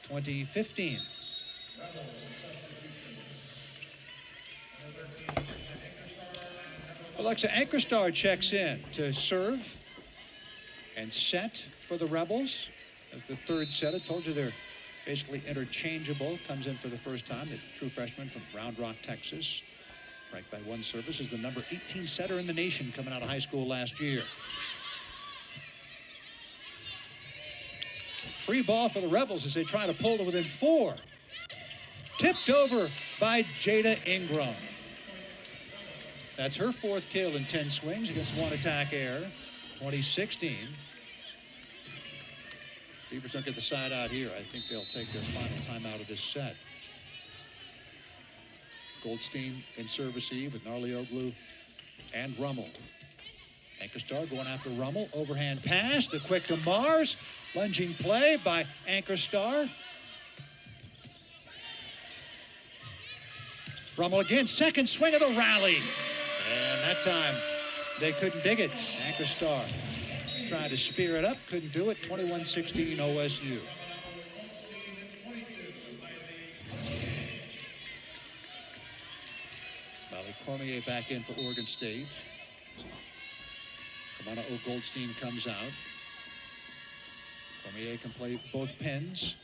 2015. Alexa Anchorstar checks in to serve and set for the Rebels. The 3rd set, I told you they're basically interchangeable. Comes in for the first time. The true freshman from Round Rock, Texas. Ranked by 1 service, is the number 18 setter in the nation coming out of high school last year. Free ball for the Rebels as they try to pull to within 4. Tipped over by Jada Ingram. That's her 4th kill in 10 swings against 1 attack error. 2016. Beavers don't get the side out here. I think they'll take their final time out of this set. Goldstein in service eve with Narlioglu and Rummel. Anchorstar going after Rummel. Overhand pass. The quick to Mars. Lunging play by Anchorstar. Rummel again. 2nd swing of the rally. And that time they couldn't dig it. Anchorstar tried to spear it up. Couldn't do it. 21-16 OSU. Cormier back in for Oregon State. Anna Goldstein comes out. Cormier can play both pins.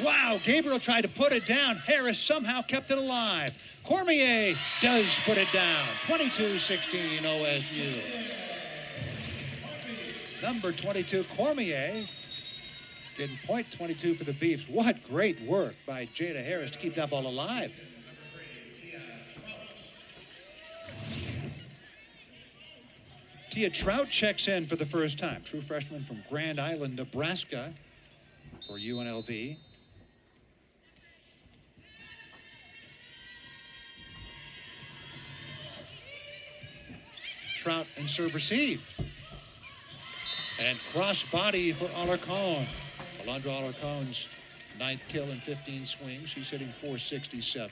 Wow, Gabriel tried to put it down. Harris somehow kept it alive. Cormier does put it down. 22-16 OSU. Number 22, Cormier, getting point 22 for the Beefs. What great work by Jada Harris to keep that ball alive. Tia Trout checks in for the first time. True freshman from Grand Island, Nebraska for UNLV. Trout and serve receive. And cross body for Alarcon. Alondra Alarcon's 9th kill in 15 swings. She's hitting .467.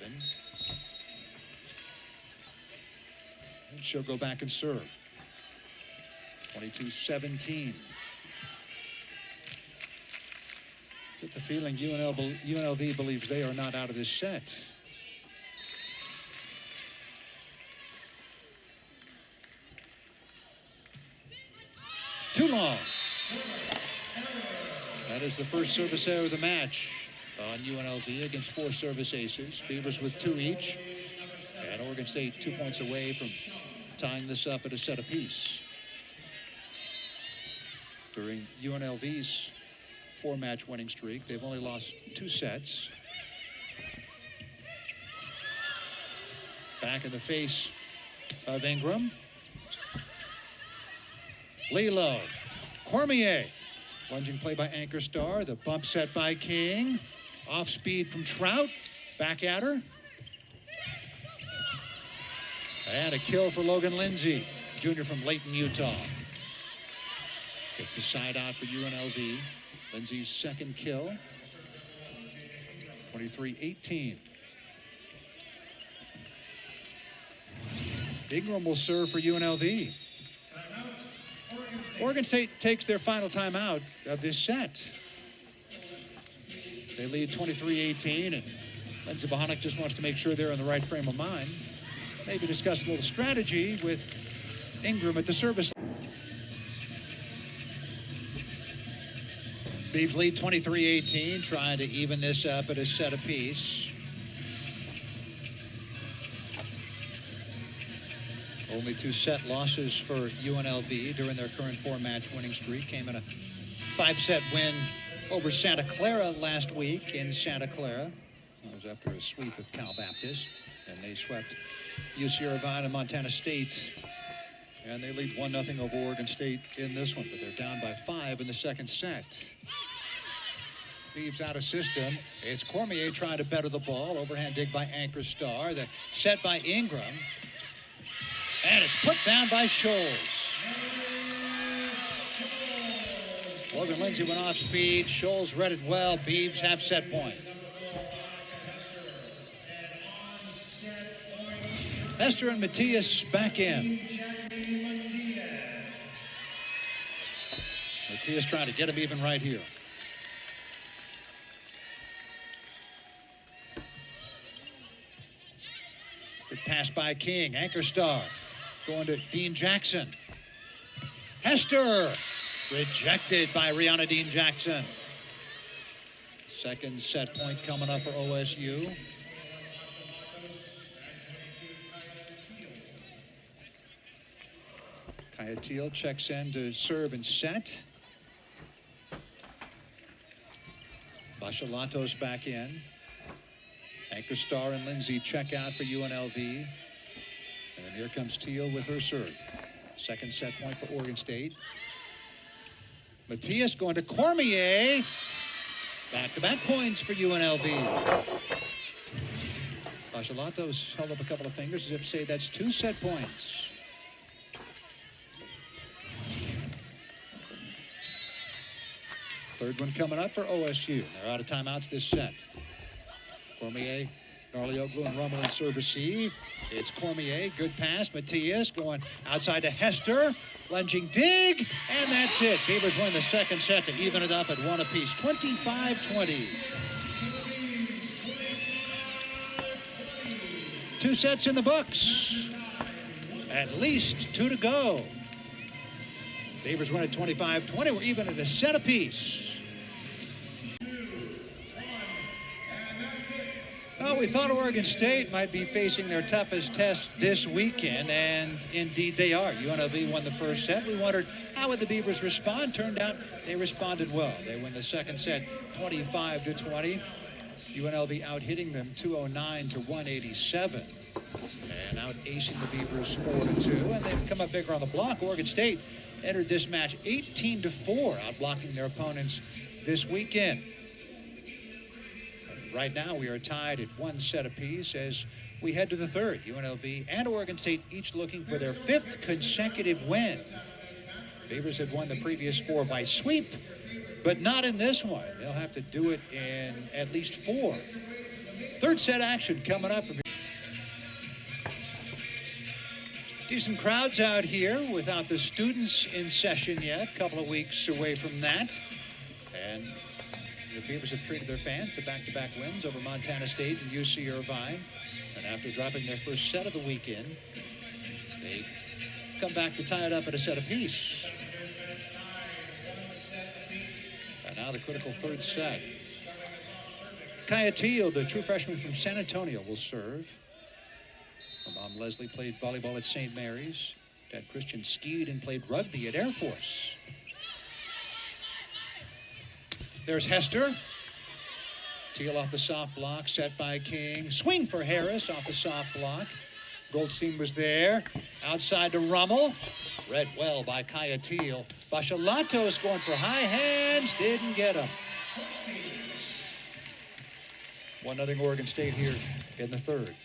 And she'll go back and serve. 22-17. Get the feeling UNLV believes they are not out of this set. Too long. That is the first service error of the match on UNLV against 4 service aces. Beavers with 2 each. And Oregon State 2 points away from tying this up at a set apiece. During UNLV's 4-match winning streak, they've only lost 2 sets. Back in the face of Ingram. Lilo, Cormier, lunging play by Anchor Star, the bump set by King, off speed from Trout, back at her. And a kill for Logan Lindsay, junior from Layton, Utah. Gets the side out for UNLV. Lindsay's 2nd kill, 23-18. Ingram will serve for UNLV. Oregon State takes their final timeout of this set. They lead 23-18, and Lindsey Bohonic just wants to make sure they're in the right frame of mind. Maybe discuss a little strategy with Ingram at the service. Beavs lead 23-18, trying to even this up at a set apiece. Only 2 set losses for UNLV during their current 4-match winning streak. Came in a 5-set win over Santa Clara last week in Santa Clara. That was after a sweep of Cal Baptist. And they swept UC Irvine and Montana State. And they lead 1-0 over Oregon State in this one, but they're down by 5 in the 2nd set. Beavs out of system. It's Cormier trying to better the ball. Overhand dig by Anchor Star. The set by Ingram. And it's put down by Scholes. Logan Lindsay went off speed. Scholes read it well. Beavs have set point. Hester and Matias back in. Matias trying to get him even right here. Good pass by King. Anchor Star. Going to Dean Jackson. Hester rejected by Rihanna Dean Jackson. 2nd set point coming up for OSU. Kaya Teal checks in to serve and set. Basha Lantos back in. Anchor Star and Lindsay check out for UNLV. And here comes Teal with her serve. 2nd set point for Oregon State. Matias going to Cormier. Back-to-back points for UNLV. Bashalantos held up a couple of fingers as if to say that's 2 set points. Third one coming up for OSU. They're out of timeouts this set. Cormier, Narlioglu, and Rummel in serve receive. It's Cormier, good pass. Matias going outside to Hester. Lunging dig, and that's it. Beavers win the 2nd set to even it up at 1 apiece. 25-20. 2 sets in the books. At least 2 to go. Beavers win at 25-20. We're even at a set apiece. Well, we thought Oregon State might be facing their toughest test this weekend, and indeed they are. UNLV won the first set. We wondered, how would the Beavers respond? Turned out they responded well. They win the second set 25-20. UNLV out-hitting them 209-187. And out-acing the Beavers 4-2. And they've come up bigger on the block. Oregon State entered this match 18-4, out-blocking their opponents this weekend. Right now, we are tied at 1 set apiece as we head to the third. UNLV and Oregon State each looking for their 5th consecutive win. Beavers had won the previous 4 by sweep, but not in this one. They'll have to do it in at least 4. Third set action coming up. Decent crowds out here without the students in session yet. A couple of weeks away from that. And the Beavers have treated their fans to back-to-back wins over Montana State and UC Irvine. And after dropping their first set of the weekend, they come back to tie it up at a set apiece. And now the critical third set. Kaya Teal, the true freshman from San Antonio, will serve. Her mom, Leslie, played volleyball at St. Mary's. Dad, Christian, skied and played rugby at Air Force. There's Hester. Teal off the soft block, set by King. Swing for Harris off the soft block. Goldstein was there. Outside to Rummel. Read well by Kaya Teal. Bachalatos going for high hands. Didn't get him. 1-0 Oregon State here in the third.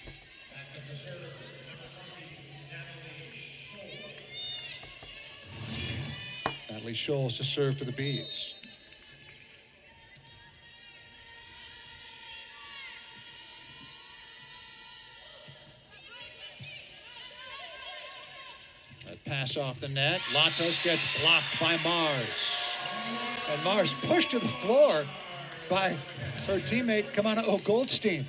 Natalie Scholes to serve for the Beavs. That pass off the net. Latos gets blocked by Mars. And Mars pushed to the floor by her teammate, Kamana Goldstein.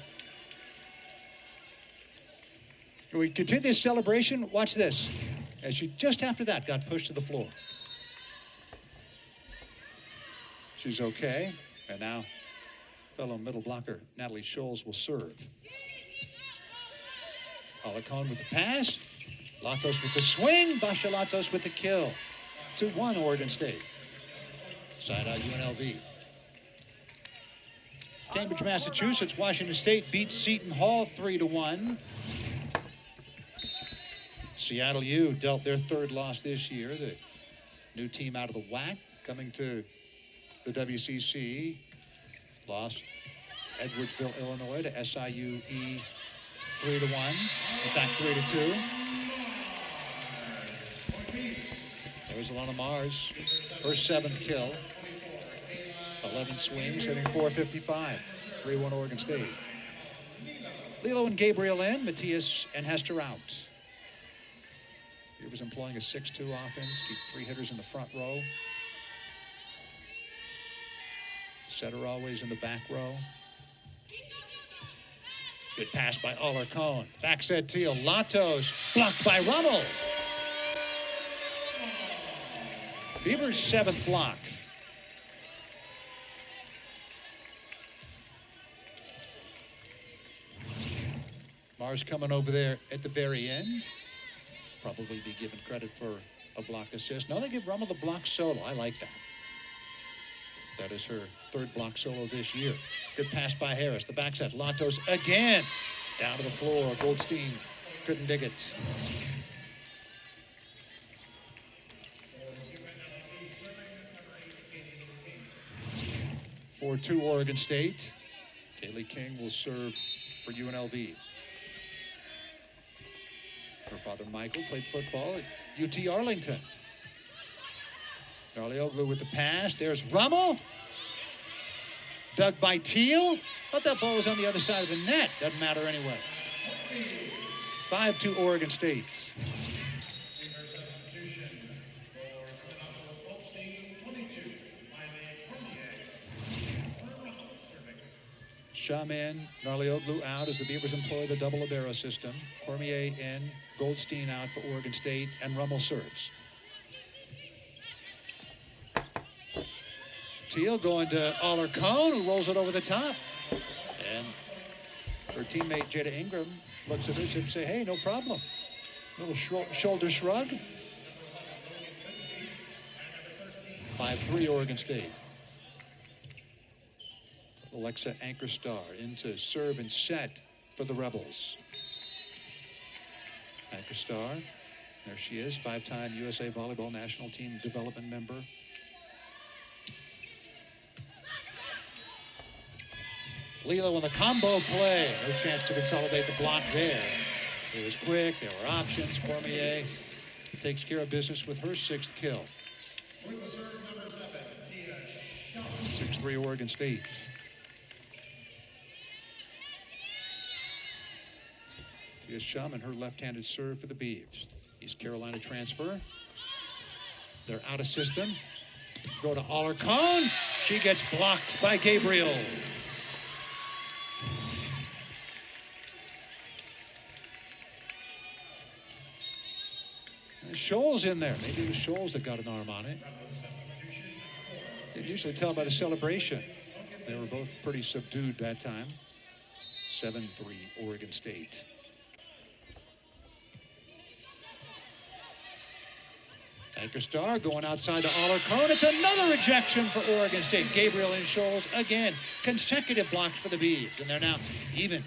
We continue this celebration. Watch this. As she just after that got pushed to the floor. She's okay. And now fellow middle blocker Natalie Scholes will serve. Alarcon with the pass. Latos with the swing. Bachalatos with the kill. 2-1 Oregon State. Side out UNLV. Cambridge, Massachusetts. Washington State beats Seton Hall 3-1. Seattle U dealt their third loss this year. The new team out of the WAC coming to the WCC. Lost Edwardsville, Illinois to SIUE 3-1. In fact, 3-2. There's Alana Mars. Her 7th kill. 11 swings, hitting .455. 3-1 Oregon State. Lilo and Gabriel in. Matthias and Hester out. Beavers employing a 6-2 offense. Keep 3 hitters in the front row. Setter always in the back row. Good pass by Alarcon. Back set Teal. Latos blocked by Rummel. Beavers' 7th block. Mars coming over there at the very end. Probably be given credit for a block assist. No, they give Rummel the block solo. I like that. That is her 3rd block solo this year. Good pass by Harris. The back set. Latos again. Down to the floor. Goldstein couldn't dig it. For 2 Oregon State. Kaylee King will serve for UNLV. Her father, Michael, played football at UT Arlington. Narlioglu with the pass. There's Rummel. Dug by Teal. Thought that ball was on the other side of the net. Doesn't matter anyway. 5-2 Oregon State. Shaman, Narlioglu out as the Beavers employ the double libero system. Cormier in, Goldstein out for Oregon State, and Rummel serves. Teal going to Alarcon, who rolls it over the top. And her teammate Jada Ingram looks at her and say, hey, no problem. Little shoulder shrug. 5-3 Oregon State. Alexa Anchorstar into serve and set for the Rebels. Anchorstar, there she is, 5-time USA Volleyball National Team Development member. Lilo on the combo play. No chance to consolidate the block there. It was quick, there were options. Cormier takes care of business with her 6th kill. 6-3 Oregon State. Tia Shaman, her left-handed serve for the Beavs. East Carolina transfer. They're out of system. Go to Alarcon. She gets blocked by Gabriel. Scholes in there. Maybe it was Scholes that got an arm on it. You can usually tell by the celebration. They were both pretty subdued that time. 7-3 Oregon State. Anchorstar going outside to Alarcon. It's another ejection for Oregon State. Gabriel and Scholes again. Consecutive blocks for the Beavs. And they're now even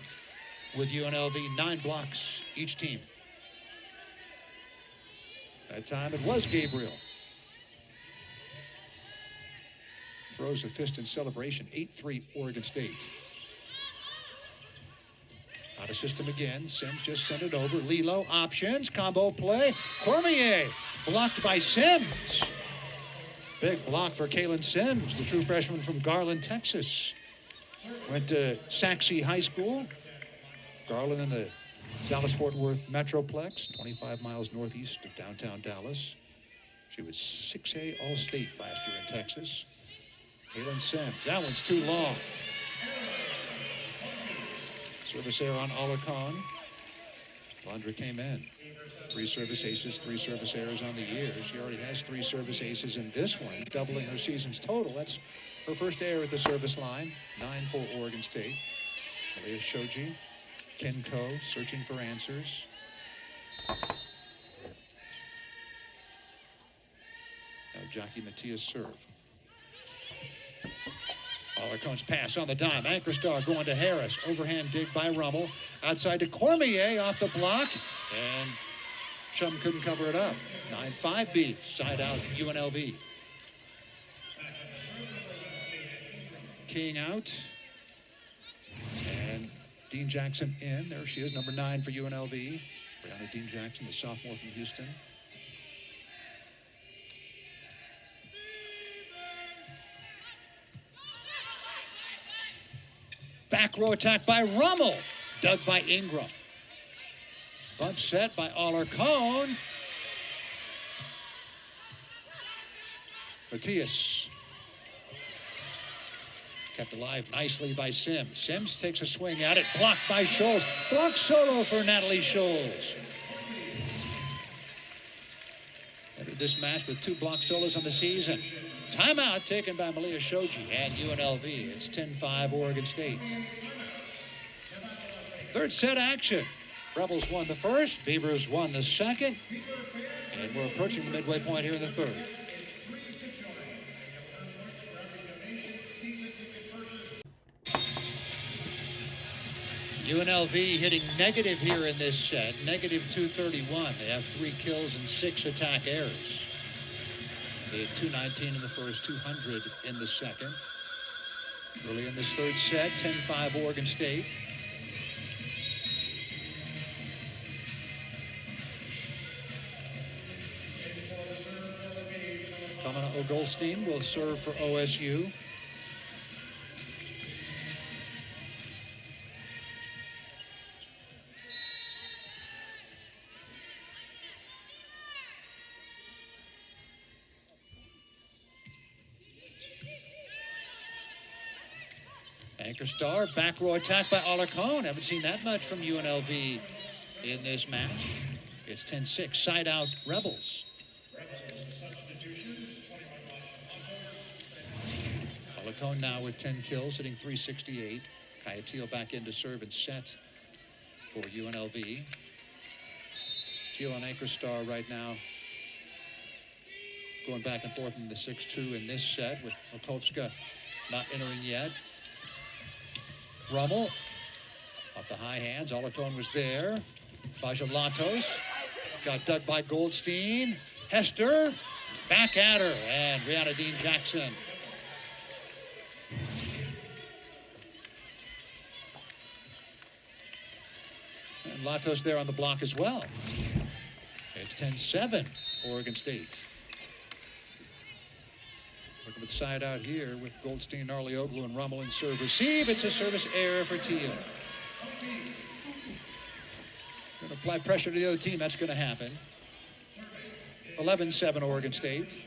with UNLV. 9 blocks each team. That time it was Gabriel. Throws a fist in celebration. 8-3 Oregon State. Out of system again. Sims just sent it over. Lilo, options, combo play. Cormier blocked by Sims. Big block for Kaylin Sims, the true freshman from Garland, Texas. Went to Saxe High School. Garland in the Dallas-Fort Worth Metroplex, 25 miles northeast of downtown Dallas. She was 6A All-State last year in Texas. Kaylin Sims, that one's too long. Service error on Alarcon. Londra came in. 3 service aces, 3 service errors on the year. She already has 3 service aces in this one, doubling her season's total. That's her first error at the service line. 9-4 Oregon State. Malia Shoji, Kenko searching for answers. Now Jackie Matias serve. Alarcon's pass on the dime. Anchorstar going to Harris. Overhand dig by Rummel. Outside to Cormier off the block. And Chum couldn't cover it up. 9-5 beat. Side out UNLV. King out. And Dean Jackson in. There she is, number 9 for UNLV. Brianna Dean Jackson, the sophomore from Houston. Back row attack by Rummel. Dug by Ingram. Bump set by Alarcon. Matias. Kept alive nicely by Sims. Sims takes a swing at it. Blocked by Scholes. Block solo for Natalie Scholes. Entered this match with 2 block solos on the season. Timeout taken by Malia Shoji and UNLV. It's 10-5 Oregon State. Third set action. Rebels won the first. Beavers won the second. And we're approaching the midway point here in the third. UNLV hitting negative here in this set. Negative 231. They have 3 kills and 6 attack errors. They had 219 in the first, 200 in the second. Early in this third set, 10-5 Oregon State. Kamana Goldstein will serve for OSU. Anchor star, back row attack by Alarcon. Haven't seen that much from UNLV in this match. It's 10-6, side out Rebels. Alarcon now with 10 kills, hitting .368. Teal back in to serve and set for UNLV. Teal on Anchor star right now, going back and forth in the 6-2 in this set, with Makovska not entering yet. Rummel off the high hands. Alarcon was there. Bajalatos got dug by Goldstein. Hester back at her, and Rihanna Dean Jackson. And Latos there on the block as well. It's 10-7, Oregon State. Looking at the side out here with Goldstein, Narlioglu, and Rummel in serve receive. It's a service error for Teal. Going to apply pressure to the other team. That's going to happen. 11-7, Oregon State.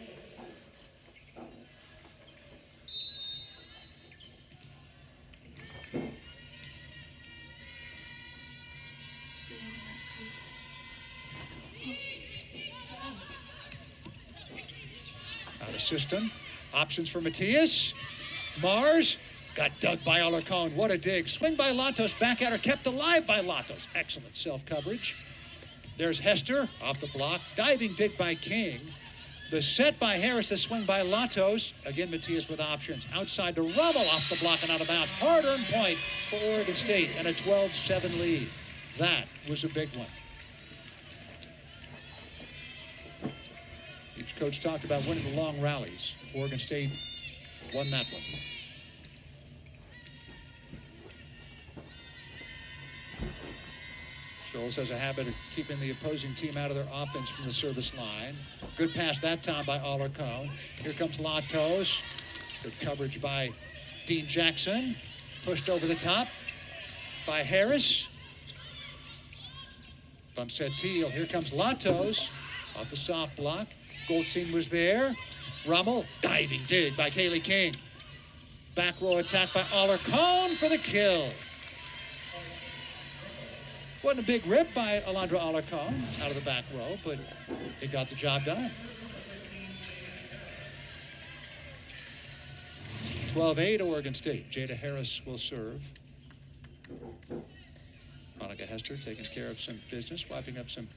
Out of system. Options for Matias. Mars got dug by Alarcon. What a dig. Swing by Latos. Back at her. Kept alive by Latos. Excellent self-coverage. There's Hester off the block. Diving dig by King. The set by Harris. The swing by Latos. Again, Matias with options. Outside to Rummel off the block and out of bounds. Hard-earned point for Oregon State and a 12-7 lead. That was a big one. Each coach talked about winning the long rallies. Oregon State won that one. Scholes has a habit of keeping the opposing team out of their offense from the service line. Good pass that time by Alarcon. Here comes Latos. Good coverage by Dean Jackson. Pushed over the top by Harris. Bump set Teal. Here comes Latos off the soft block. Goldstein was there. Rummel, diving dig by Kaylee King. Back row attack by Alarcon for the kill. Wasn't a big rip by Alondra Alarcon out of the back row, but it got the job done. 12-8, Oregon State. Jada Harris will serve. Monica Hester taking care of some business, wiping up some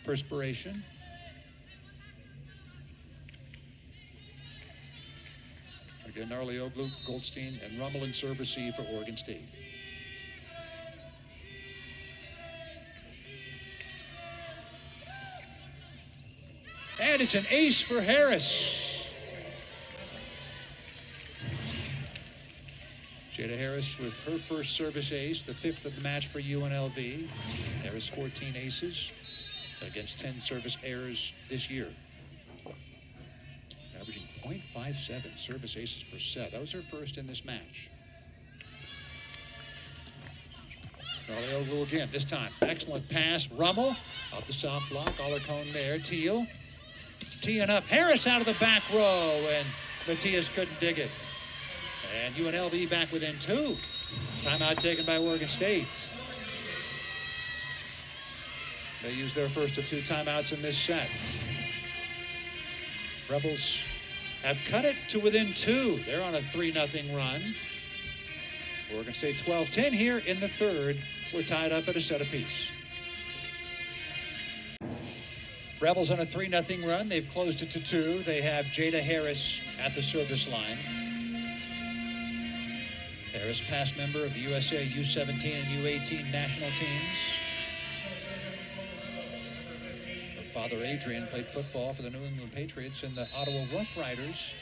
perspiration. Again, Narlioglu, Goldstein, and Rummel in serve receive for Oregon State. And it's an ace for Harris. Jada Harris with her first service ace, the 5th of the match for UNLV. Harris 14 aces against 10 service errors this year. Averaging .57 service aces per set. That was her first in this match. Narlioglu again, this time. Excellent pass. Rummel off the soft block. Alarcon there. Teal teeing up. Harris out of the back row, and Matias couldn't dig it. And UNLV back within 2. Timeout taken by Oregon State. They used their first of 2 timeouts in this set. Rebels have cut it to within 2. They're on a 3-0 run. Oregon State 12-10 here in the third. We're tied up at a set apiece. Rebels on a 3-0 run. They've closed it to 2. They have Jada Harris at the service line. Harris, past member of the USA U17 and U18 national teams. Father Adrian played football for the New England Patriots and the Ottawa Rough Riders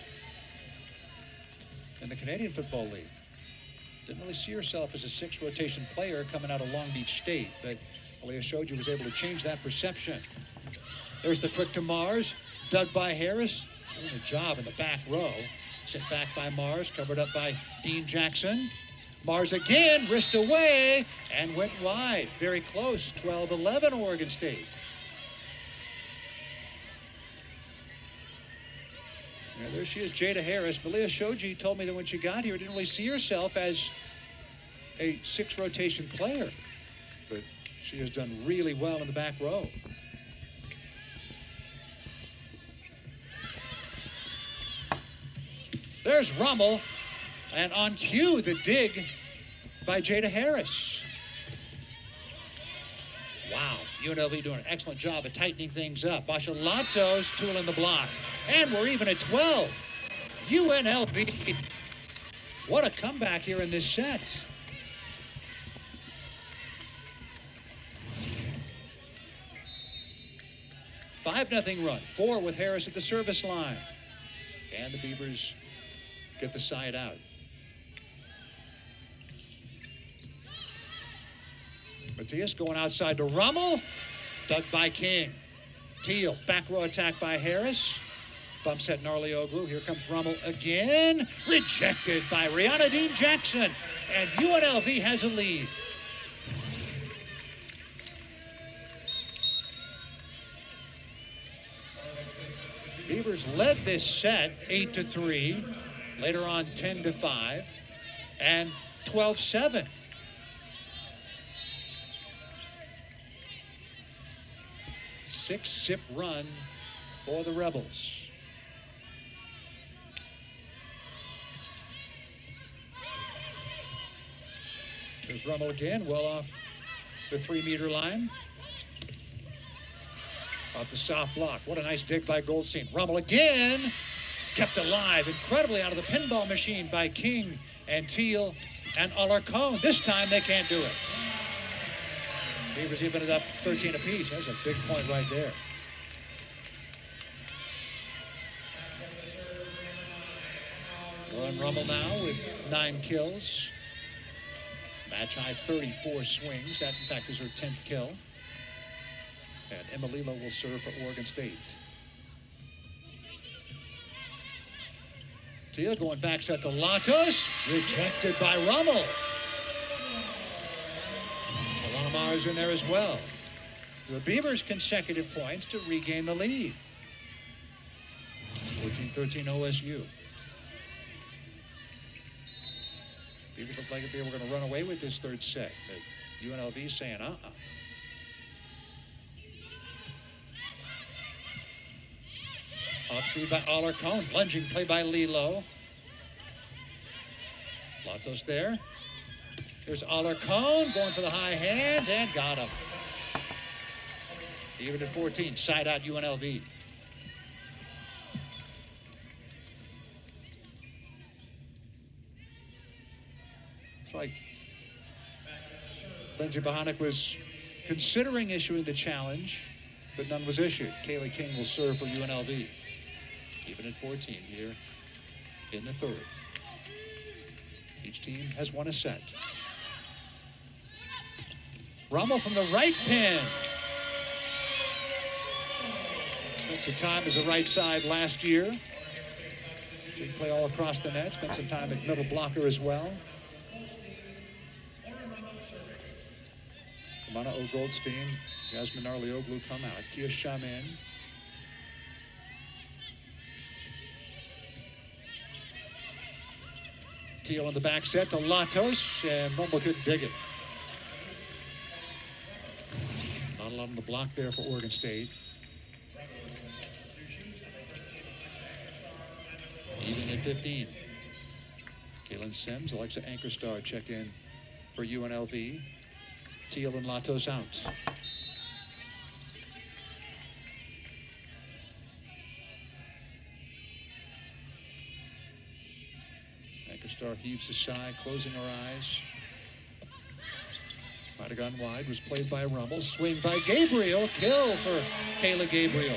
in the Canadian Football League. Didn't really see herself as a 6th rotation player coming out of Long Beach State, but Aaliyah Shoji was able to change that perception. There's the quick to Mars, dug by Harris, doing a job in the back row. Sent back by Mars, covered up by Dean Jackson. Mars again, wrist away, and went wide. Very close, 12-11 Oregon State. There she is, Jada Harris. Malia Shoji told me that when she got here, didn't really see herself as a 6-rotation player, but she has done really well in the back row. There's Rummel, and on cue, the dig by Jada Harris. Wow, UNLV doing an excellent job of tightening things up. Bachalatos tooling the block, and we're even at 12. UNLV, what a comeback here in this set. A 5-0 run, 4 with Harris at the service line. And the Beavers get the side out. Matias going outside to Rummel. Dug by King. Teal, back row attack by Harris. Bump set Narlioglu. Here comes Rummel again. Rejected by Rihanna Dean Jackson. And UNLV has a lead. Beavers led this set 8-3. Later on 10-5 and 12-7. Six-zip run for the Rebels. There's Rummel again, well off the 3-meter line. Off the south block. What a nice dig by Goldstein. Rummel again. Kept alive incredibly out of the pinball machine by King and Teal and Alarcon. This time they can't do it. Beavers even it up 13 apiece. That's a big point right there. Lauren Rummel now with 9 kills. Match high 34 swings. That in fact is her 10th kill. And Emma Lilo will serve for Oregon State. Teal going back set to Latos. Rejected by Rummel. Alanamar's in there as well. The Beavers consecutive points to regain the lead. 14-13 OSU. Beavers looked like they were going to run away with this third set. But UNLV saying, Off speed by Alarcon. Lunging play by Lilo. Latos there. Here's Alarcon going for the high hands and got him. Even at 14. Side out UNLV. It's like Lindsay Bohanic was considering issuing the challenge, but none was issued. Kaylee King will serve for UNLV. Even at 14 here in the third. Each team has won a set. Rummel from the right pin. Spent some time as a right side last year. She can play all across the net. Spent some time at middle blocker as well. Kamana O. Goldstein, Yasmin Narlioglu come out. Tia Shaman. Teal on the back set to Latos, and Rummel couldn't dig it. Not a lot on the block there for Oregon State. Even at 15. Kaylin Sims, Alexa Anchorstar check in for UNLV. Teal and Latos out. Anchorstar heaves a sigh, closing her eyes. Might have gone wide, was played by Rummel. Swing by Gabriel, kill for Kayla Gabriel.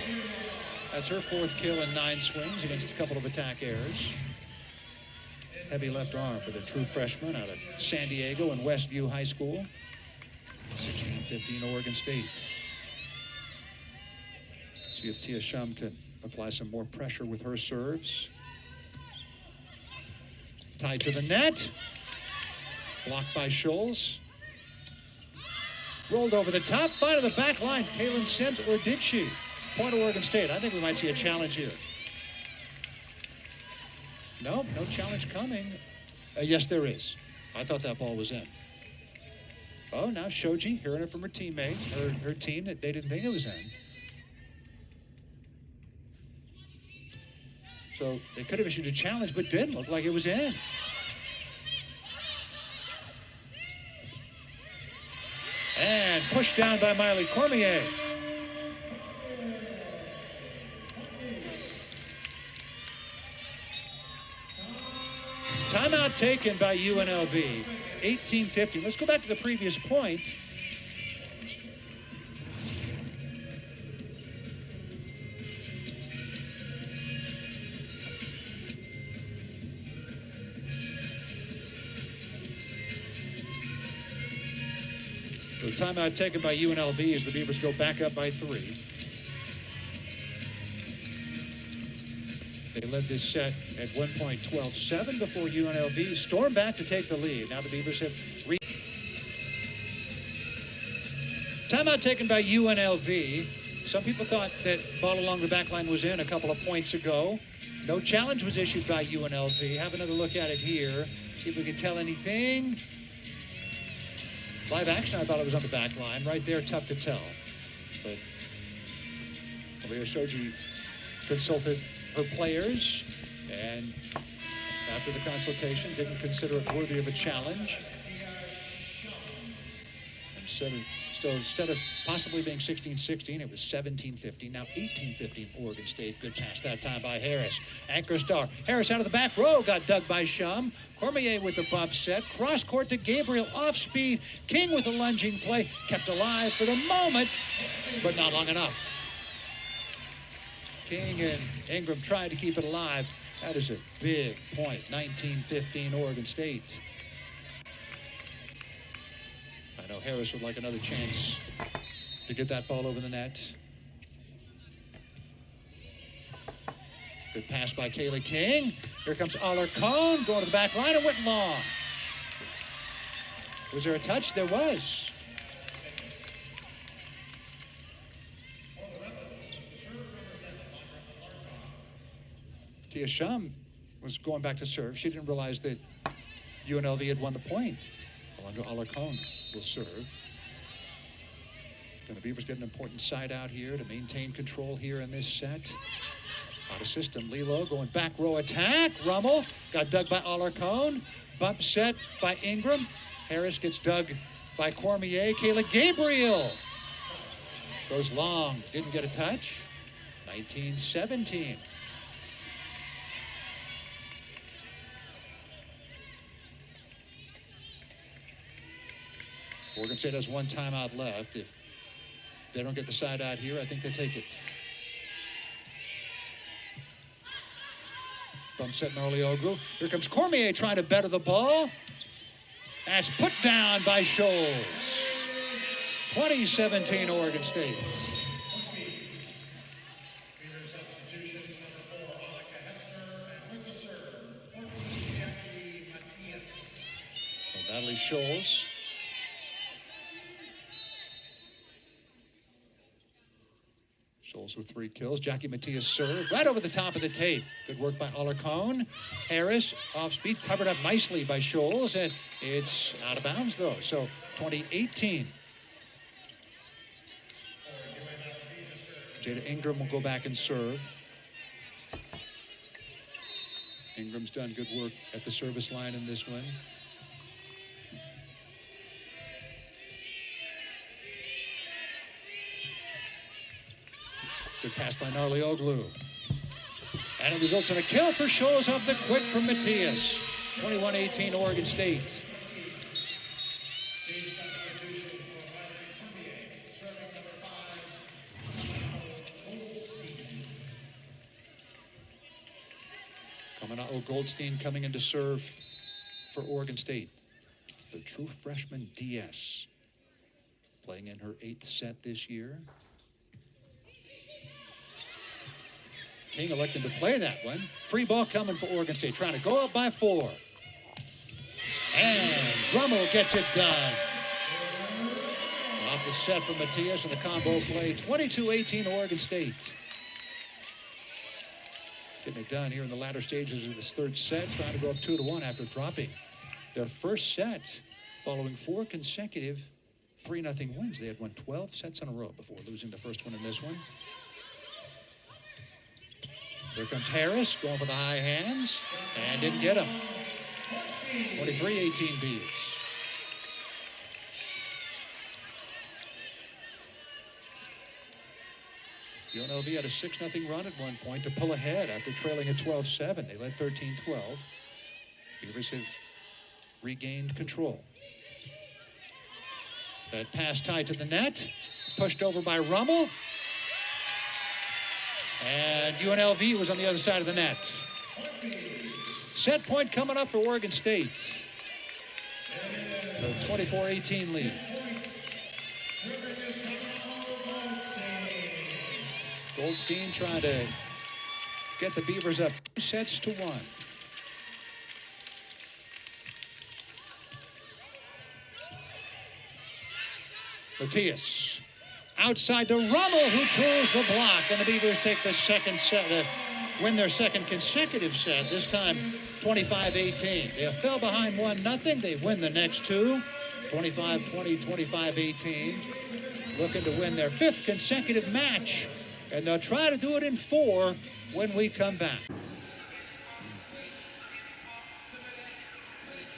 That's her 4th kill in 9 swings against a couple of attack errors. Heavy left arm for the true freshman out of San Diego and Westview High School. 16-15 Oregon State. See if Tia Shum can apply some more pressure with her serves. Tied to the net. Blocked by Scholes. Rolled over the top. Fight of the back line. Kaylin Sims, or did she? Point of Oregon State. I think we might see a challenge here. Nope, no challenge coming. Yes, there is. I thought that ball was in. Oh, now Shoji hearing it from her teammate, her team that they didn't think it was in. So they could have issued a challenge, but didn't look like it was in. And pushed down by Miley Cormier. Timeout taken by UNLV. 18-15. Let's go back to the previous point. The timeout taken by UNLV as the Beavers go back up by 3. They led this set at one point 12-7 before UNLV stormed back to take the lead. Now the Beavers have timeout taken by UNLV. Some people thought that ball along the back line was in a couple of points ago. No challenge was issued by UNLV. Have another look at it here. See if we can tell anything. Live action, I thought it was on the back line. Right there, tough to tell. But Leo Shoji consulted her players, and after the consultation, didn't consider it worthy of a challenge. And so instead of possibly being 16-16, it was 17-15. Now 18-15, Oregon State. Good pass that time by Harris. Anchor star. Harris out of the back row, got dug by Shum. Cormier with a bump set. Cross court to Gabriel, off speed. King with a lunging play. Kept alive for the moment, but not long enough. King and Ingram tried to keep it alive. That is a big point. 19-15, Oregon State. I know Harris would like another chance to get that ball over the net. Good pass by Kaylee King. Here comes Alarcon going to the back line and went long. Was there a touch? There was. Tia Shum was going back to serve. She didn't realize that UNLV had won the point. Alondra Alarcon will serve. And the Beavers get an important side out here to maintain control here in this set. Out of system, Lilo going back row attack. Rummel got dug by Alarcon. Bump set by Ingram. Harris gets dug by Cormier. Kayla Gabriel goes long. Didn't get a touch. 19-17. Oregon State has one timeout left. If they don't get the side out here, I think they take it. Bump set Narlioglu. Here comes Cormier trying to better the ball. That's put down by Scholes. 20-17 Oregon State. Natalie Scholes. Scholes with 3 kills. Jackie Matias served right over the top of the tape. Good work by Alarcon. Harris off speed, covered up nicely by Scholes, and it's out of bounds though. So 20-18. Jada Ingram will go back and serve. Ingram's done good work at the service line in this one. Good pass by Narlioglu. And it results in a kill for Scholes off the quick from Matias. 21-18 Oregon State. Coming out, Goldstein coming in to serve for Oregon State. The true freshman DS. Playing in her 8th set this year. King electing to play that one. Free ball coming for Oregon State, trying to go up by 4. And Rummel gets it done. Off the set from Matias and the combo play. 22-18 Oregon State. Getting it done here in the latter stages of this 3rd set, trying to go up 2-1 after dropping their first set following 4 consecutive 3-0 wins. They had won 12 sets in a row before losing the first one in this one. Here comes Harris, going for the high hands, and didn't get him. 23-18 Beavs. UNLV had a 6-0 run at one point to pull ahead after trailing at 12-7. They led 13-12. Beavers have regained control. That pass tied to the net, pushed over by Rummel. And UNLV was on the other side of the net. Set point coming up for Oregon State. A 24-18 lead. Goldstein trying to get the Beavers up 2-1. Matias outside to Rummel, who tools the block, and the Beavers take the second set, win their second consecutive set, this time 25-18. They fell behind 1-0. They win the next two, 25-20, 25-18. Looking to win their fifth consecutive match, and they'll try to do it in 4 when we come back.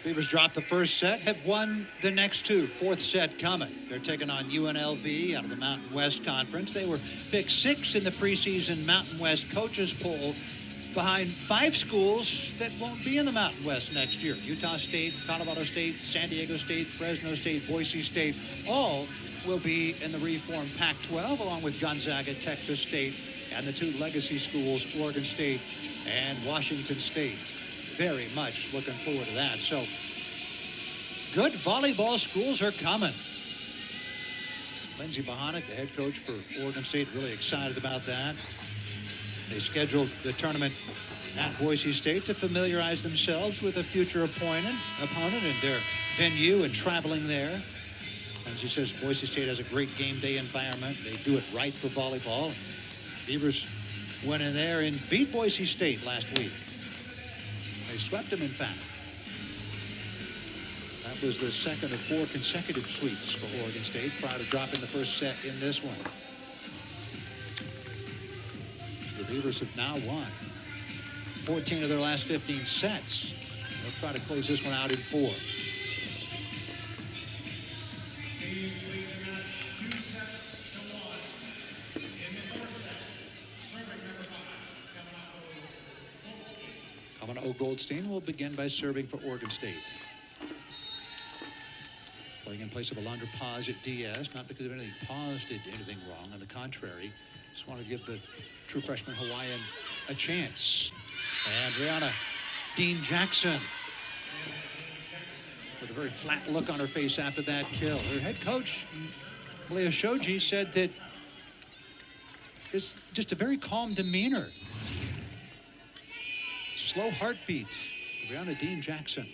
Beavers dropped the first set, have won the next two. Fourth set coming. They're taking on UNLV out of the Mountain West Conference. They were picked 6th in the preseason Mountain West coaches poll, behind 5 schools that won't be in the Mountain West next year. Utah State, Colorado State, San Diego State, Fresno State, Boise State, all will be in the reformed Pac-12, along with Gonzaga, Texas State, and the 2 legacy schools, Oregon State and Washington State. Very much looking forward to that. So, good volleyball schools are coming. Lindsey Bohonic, the head coach for Oregon State, really excited about that. They scheduled the tournament at Boise State to familiarize themselves with a future opponent and their venue and traveling there. Lindsey says Boise State has a great game day environment. They do it right for volleyball. Beavers went in there and beat Boise State last week. They swept them, in fact. That was the second of 4 consecutive sweeps for Oregon State prior to dropping the first set in this one. The Beavers have now won 14 of their last 15 sets. They'll try to close this one out in 4. Goldstein will begin by serving for Oregon State. Playing in place of Alondra Paz at DS, not because of anything Paz did anything wrong. On the contrary, just want to give the true freshman Hawaiian a chance. And Rihanna Dean Jackson with a very flat look on her face after that kill. Her head coach, Malia Shoji, said that it's just a very calm demeanor. Slow heartbeat. Rihanna Dean Jackson.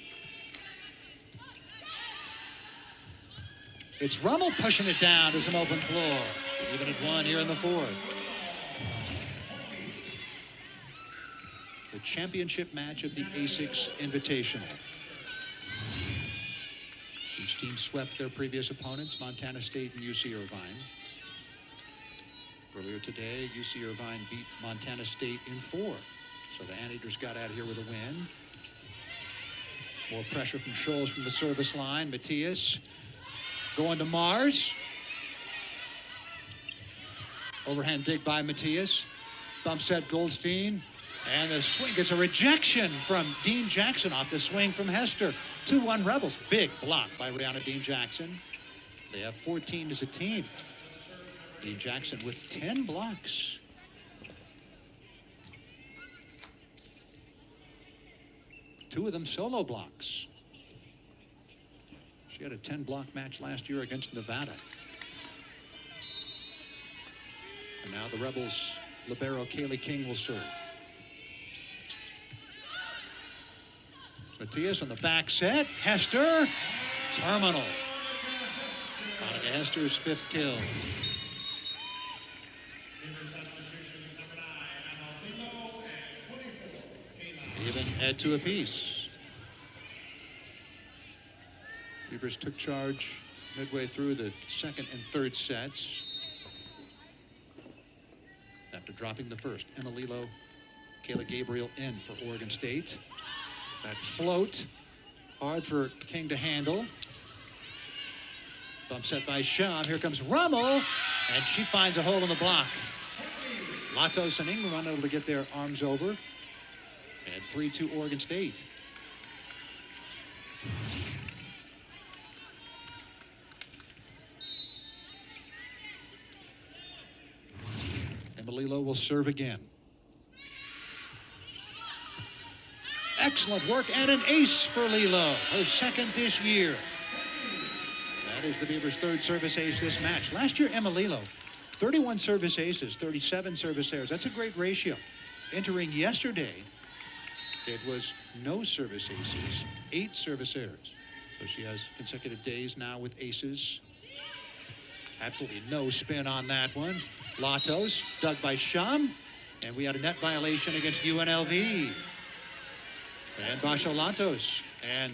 It's Rummel pushing it down to some open floor. Even at 1 here in the 4th. The championship match of the A6 Invitational. Each team swept their previous opponents, Montana State and UC Irvine. Earlier today, UC Irvine beat Montana State in 4. So the Anteaters got out of here with a win. More pressure from Scholes from the service line. Matias going to Mars. Overhand dig by Matias. Bump set Goldstein. And the swing gets a rejection from Dean Jackson off the swing from Hester. 2-1 Rebels. Big block by Rihanna Dean Jackson. They have 14 as a team. Dean Jackson with 10 blocks. Two of them solo blocks. She had a 10-block match last year against Nevada. And now the Rebels' libero Kaylee King will serve. Matias on the back set. Hester, terminal. Monica Hester's 5th kill. Even at 2 apiece. Beavers took charge midway through the second and third sets. After dropping the first, Emma Lilo, Kayla Gabriel in for Oregon State. That float, hard for King to handle. Bump set by Sham. Here comes Rummel, and she finds a hole in the block. Latos and Ingram unable to get their arms over. And 3-2 Oregon State. Emma Lilo will serve again. Excellent work and an ace for Lilo, her second this year. That is the Beavers' third service ace this match. Last year, Emma Lilo, 31 service aces, 37 service errors. That's a great ratio. Entering yesterday, it was no service aces, 8 service errors. So she has consecutive days now with aces. Absolutely no spin on that one. Latos, dug by Sham, and we had a net violation against UNLV. And Basho Latos, and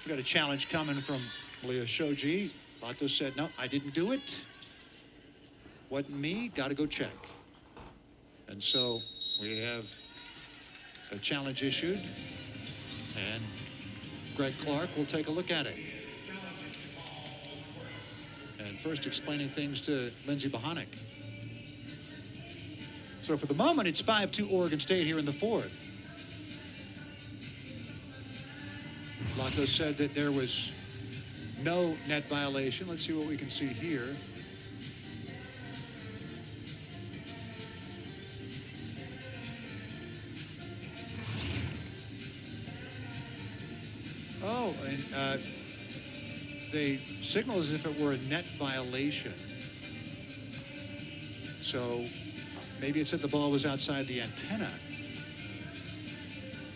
we got a challenge coming from Leah Shoji. Latos said, no, I didn't do it. Wasn't me, gotta go check. And so we have a challenge issued, and Greg Clark will take a look at it. And first explaining things to Lindsay Bohonic. So for the moment, it's 5-2 Oregon State here in the fourth. Latos said that there was no net violation. Let's see what we can see here. Oh, and they signal as if it were a net violation. So maybe it said the ball was outside the antenna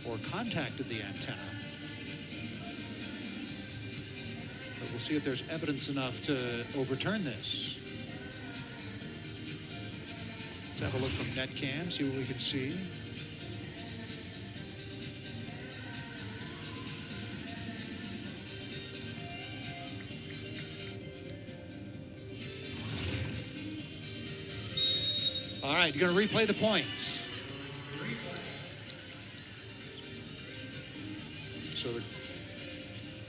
or contacted the antenna. But we'll see if there's evidence enough to overturn this. Let's have a look from NetCam, see what we can see. All right, you're going to replay the points. So the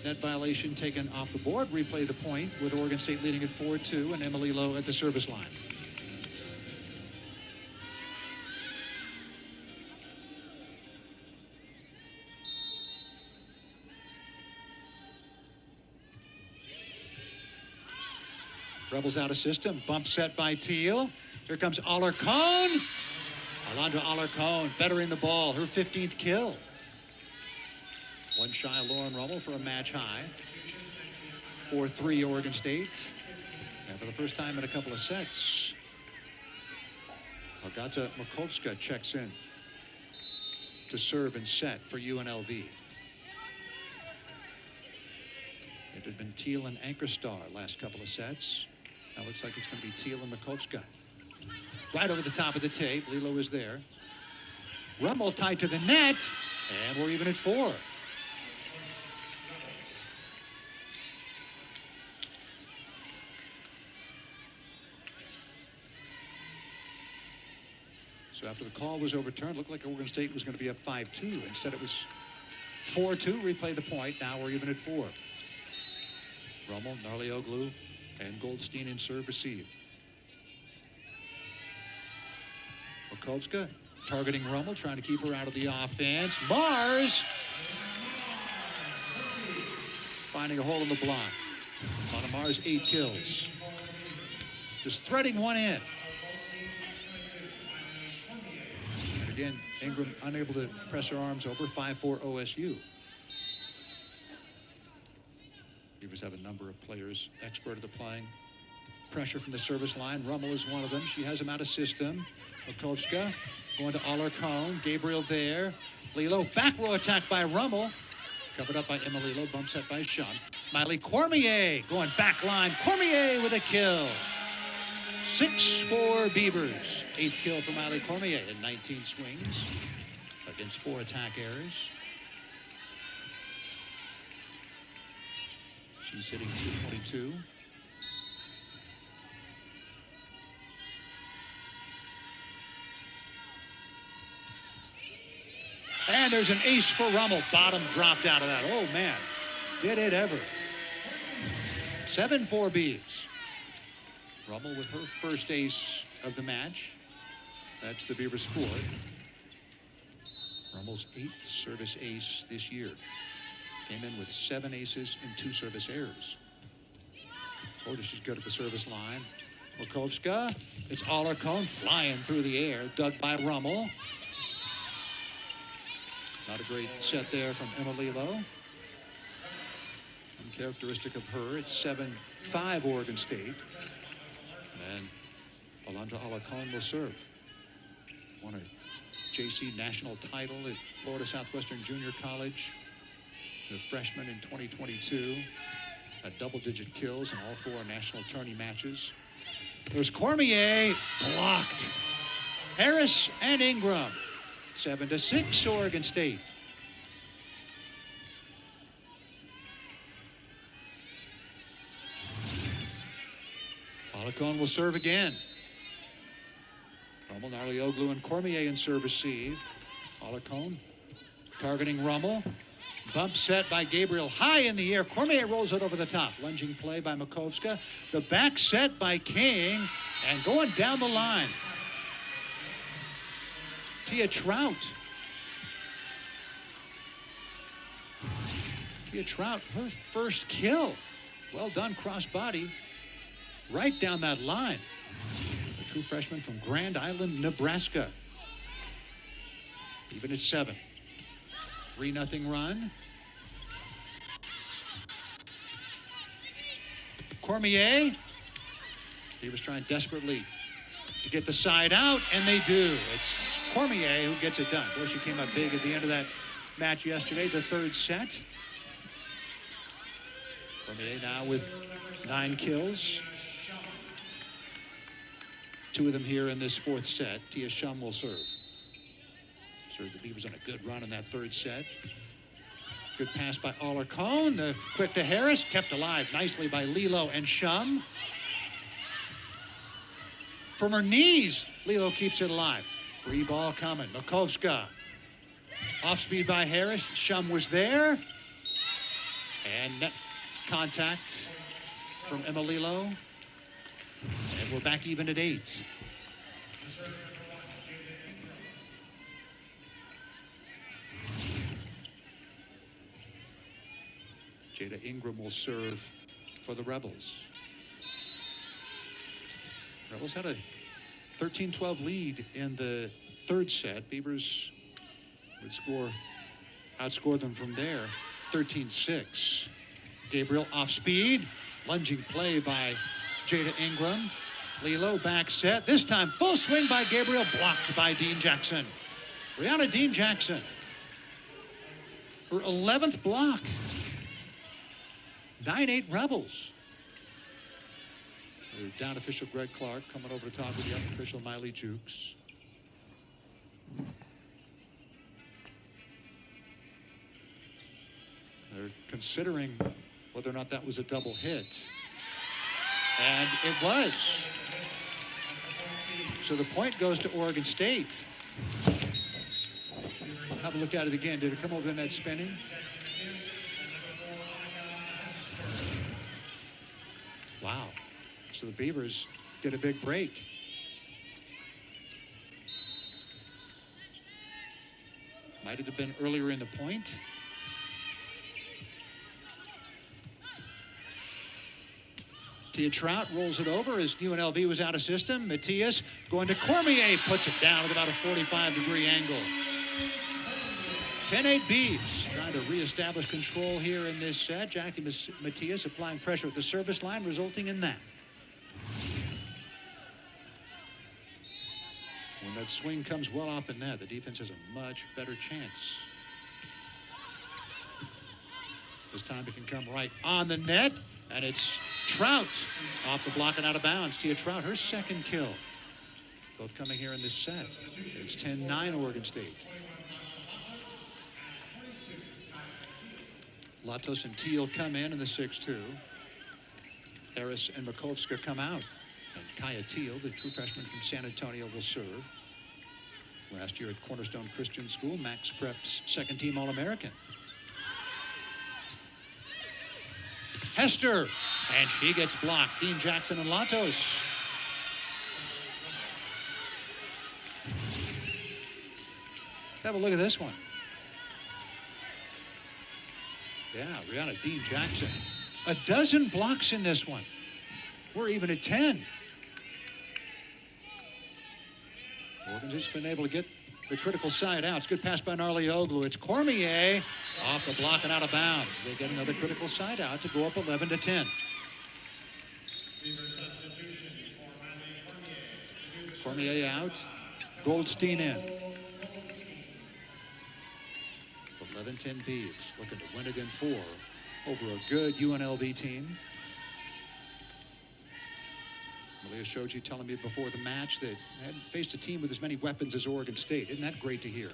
net violation taken off the board. Replay the point with Oregon State leading at 4-2 and Emma Lilo at the service line. Rebels out of system. Bump set by Teal. Here comes Alarcon. Alondra Alarcon bettering the ball. Her 15th kill. One shy Lauren Rummel for a match high. 4-3 Oregon State. And for the first time in a couple of sets, Agata Makovska checks in to serve and set for UNLV. It had been Teal and Anchorstar last couple of sets. Now looks like it's going to be Teal and Makovska. Right over the top of the tape. Lilo is there. Rummel tied to the net, and we're even at 4. So after the call was overturned, looked like Oregon State was going to be up 5-2. Instead, it was 4-2. Replay the point. Now we're even at 4. Rummel, Narlioglu, and Goldstein in serve receive. Makovska targeting Rummel, trying to keep her out of the offense. Mars finding a hole in the block. On Mars, 8 kills. Just threading one in. And again, Ingram unable to press her arms over. 5-4 OSU. Beavers have a number of players expert at applying pressure from the service line. Rummel is one of them. She has him out of system. Makovska going to Alarcon. Gabriel there. Lilo, back row attack by Rummel. Covered up by Emma Lilo. Bump set by Shun. Miley Cormier going back line. Cormier with a kill. 6-4 Beavers. 8th kill for Miley Cormier in 19 swings against 4 attack errors. She's hitting .222. And there's an ace for Rummel. Bottom dropped out of that. Oh, man. Did it ever. 7-4 Beavs. Rummel with her first ace of the match. That's the Beavers' fourth. Rummel's 8th service ace this year. Came in with 7 aces and 2 service errors. Otis is good at the service line. Makovska. It's Alarcon flying through the air. Dug by Rummel. Not a great set there from Emily Lowe. Uncharacteristic of her. It's 7-5 Oregon State. And Alondra Alarcon will serve. Won a JC national title at Florida Southwestern Junior College. The freshman in 2022. Had double-digit kills in all 4 national tourney matches. There's Cormier, blocked. Harris and Ingram. 7-6 Oregon State. Alarcon will serve again. Rummel, Narlioglu, and Cormier in serve receive. Alarcon targeting Rummel. Bump set by Gabriel high in the air. Cormier rolls it over the top. Lunging play by Makovska. The back set by King. And going down the line. Tia Trout. Tia Trout, her first kill. Well done crossbody. Right down that line. A true freshman from Grand Island, Nebraska. Even at 7. 3-0 run. Cormier. He was trying desperately to get the side out, and they do. It's Cormier who gets it done. Boy, she came up big at the end of that match yesterday, the 3rd set. Cormier now with 9 kills. 2 of them here in this 4th set. Tia Shum will serve. The Beavers on a good run in that 3rd set. Good pass by Alarcon. The quick to Harris. Kept alive nicely by Lilo and Shum. From her knees, Lilo keeps it alive. Free ball coming. Makovska. Off speed by Harris. Shum was there. And net contact from Emma Lilo. And we're back even at 8. Jada Ingram will serve for the Rebels. Rebels had a 13-12 lead in the 3rd set. Beavers would outscore them from there, 13-6. Gabriel off speed, lunging play by Jada Ingram. Lilo back set, this time full swing by Gabriel, blocked by Dean Jackson. Brianna Dean Jackson, her 11th block. 9-8 Rebels. The down official Greg Clark coming over the top with the up official Miley Jukes. They're considering whether or not that was a double hit. And it was. So the point goes to Oregon State. Have a look at it again. Did it come over the net spinning? Wow. So the Beavers get a big break. Might it have been earlier in the point? Tia Trout rolls it over as UNLV was out of system. Matias going to Cormier, puts it down at about a 45-degree angle. 10-8 Beavs trying to reestablish control here in this set. Jackie Matias applying pressure at the service line, resulting in that. When that swing comes well off the net, the defense has a much better chance. This time it can come right on the net, and it's Trout off the block and out of bounds. Tia Trout, her 2nd kill. Both coming here in this set. It's 10-9 Oregon State. Latos and Teal come in the 6-2. Harris and Makovska come out. And Kaya Teal, the true freshman from San Antonio, will serve. Last year at Cornerstone Christian School, Max Prep's second-team All-American. Hester, and she gets blocked. Dean Jackson and Latos. Have a look at this one. Yeah, Rihanna Dean Jackson. A dozen blocks in this one. We're even at 10. Oregon's just been able to get the critical side out. It's a good pass by Narlioglu. It's Cormier off the block and out of bounds. They get another critical side out to go up 11-10. Cormier out. Goldstein in. 11-10 Beavs looking to win it in 4 over a good UNLV team. Malia Shoji telling me before the match that they hadn't faced a team with as many weapons as Oregon State. Isn't that great to hear?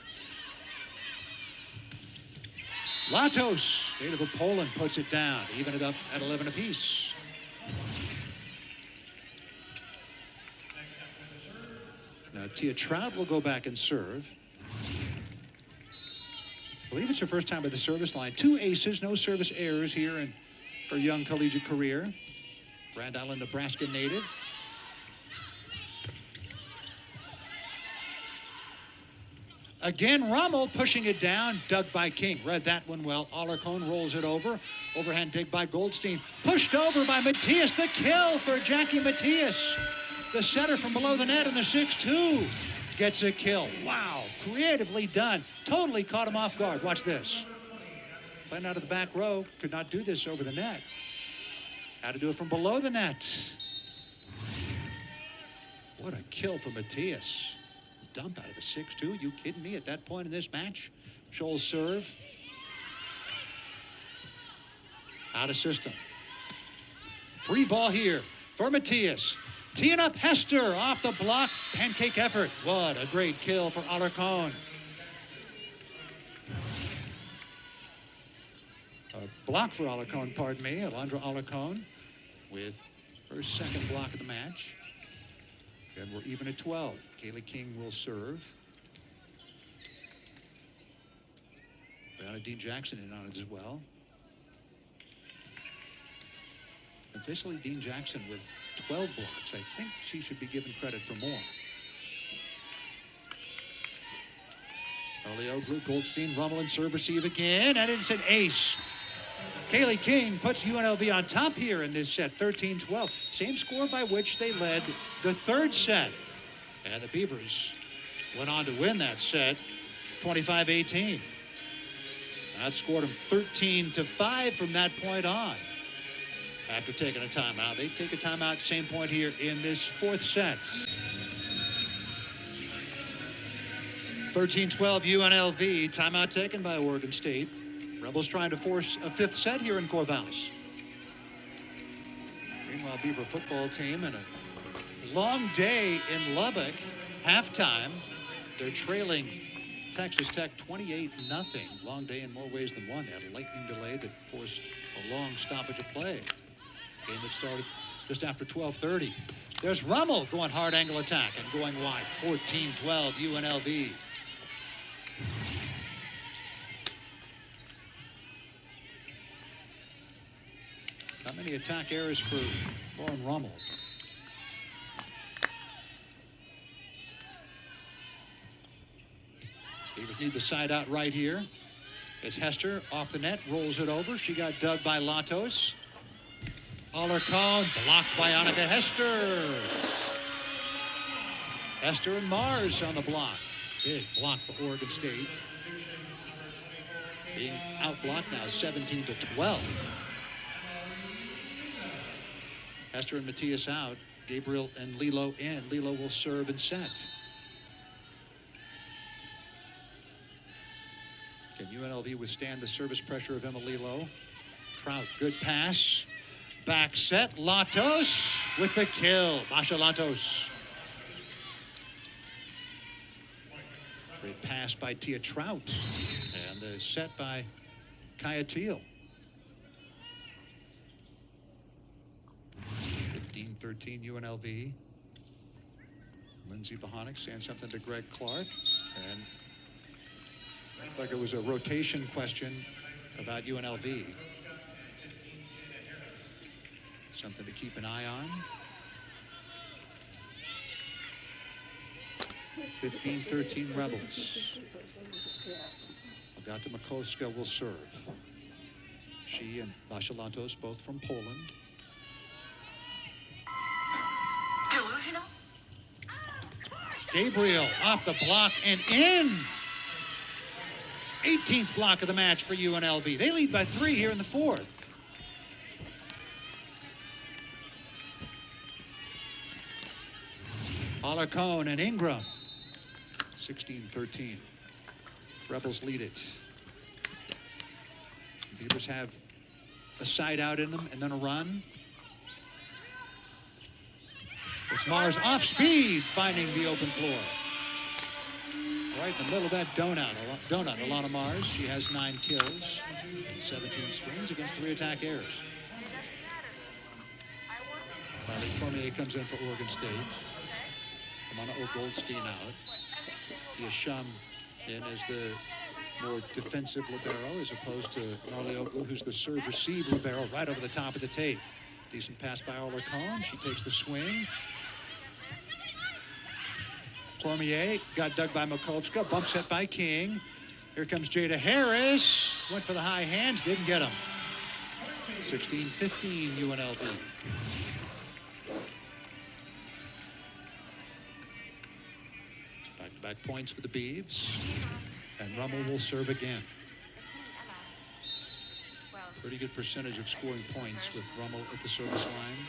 Latos, native of Poland, puts it down, even it up at 11 apiece. Now Tia Trout will go back and serve. I believe it's her first time at the service line. 2 aces, no service errors here in her young collegiate career. Grand Island, Nebraska native. Again, Rommel pushing it down, dug by King. Read that one well. Alarcon rolls it over. Overhand dig by Goldstein. Pushed over by Matias. The kill for Jackie Matias. The setter from below the net in the 6-2 gets a kill. Wow, creatively done. Totally caught him off guard. Watch this. Playing out of the back row. Could not do this over the net. Had to do it from below the net. What a kill for Matias. Dump out of a 6-2. You kidding me at that point in this match? Scholl serve. Out of system. Free ball here for Matias. Teeing up Hester off the block. Pancake effort. What a great kill for Alarcon. A block for Alarcon, pardon me. Alondra Alarcon with her second block of the match. And we're even at 12. Kaylee King will serve. Brianna Dean Jackson in on it as well. Officially, Dean Jackson with 12 blocks. I think she should be given credit for more. Narlioglu, Goldstein, Rommel, and serve receive again, and it's an ace. Kaylee King puts UNLV on top here in this set, 13-12. Same score by which they led the third set. And the Beavers went on to win that set, 25-18. Outscored them 13-5 from that point on. After taking a timeout, they take a timeout, same point here in this fourth set. 13-12 UNLV, timeout taken by Oregon State. Rebels trying to force a fifth set here in Corvallis. Meanwhile, Beaver football team in a long day in Lubbock. Halftime, they're trailing Texas Tech 28-0. Long day in more ways than one. They had a lightning delay that forced a long stoppage of play. Game that started just after 12:30. There's Rommel going hard angle attack and going wide. 14-12 UNLV. Not many attack errors for Lauren Rommel. Beavers need the side out right here. It's Hester off the net, rolls it over. She got dug by Latos. Alarcon blocked by Annika Hester. Hester and Mars on the block. Big block for Oregon State. Being outblocked now 17-12. Hester and Matias out. Gabriel and Lilo in. Lilo will serve and set. Can UNLV withstand the service pressure of Emma Lilo? Trout, good pass. Back set. Latos with the kill. Basha Latos. Great pass by Tia Trout. And the set by Kaya Teal. 15-13 UNLV. Lindsey Bohonic saying something to Greg Clark. And looked like it was a rotation question about UNLV. Something to keep an eye on. 15-13 Rebels. Agata Makowska will serve. She and Bashalantos both from Poland. Delusional. Gabriel off the block and in. 18th block of the match for UNLV. They lead by 3 here in the 4th. Alarcon and Ingram. 16-13. Rebels lead it. Beavers have a side out in them and then a run. It's Mars off speed, finding the open floor. Right in the middle of that donut, Alana Mars. She has 9 kills and 17 swings against 3 attack errors. Riley Cormier comes in for Oregon State. Amana Goldstein out. Tia Shum in as the more defensive libero as opposed to Marley Oglu, who's the serve-receive libero right over the top of the tape. Decent pass by Alarcon. She takes the swing. Cormier got dug by Makowska. Bump set by King. Here comes Jada Harris. Went for the high hands. Didn't get him. 16-15 UNLV. Back-to-back points for the Beavs. And Rummel will serve again. Pretty good percentage of scoring points with Rummel at the service line.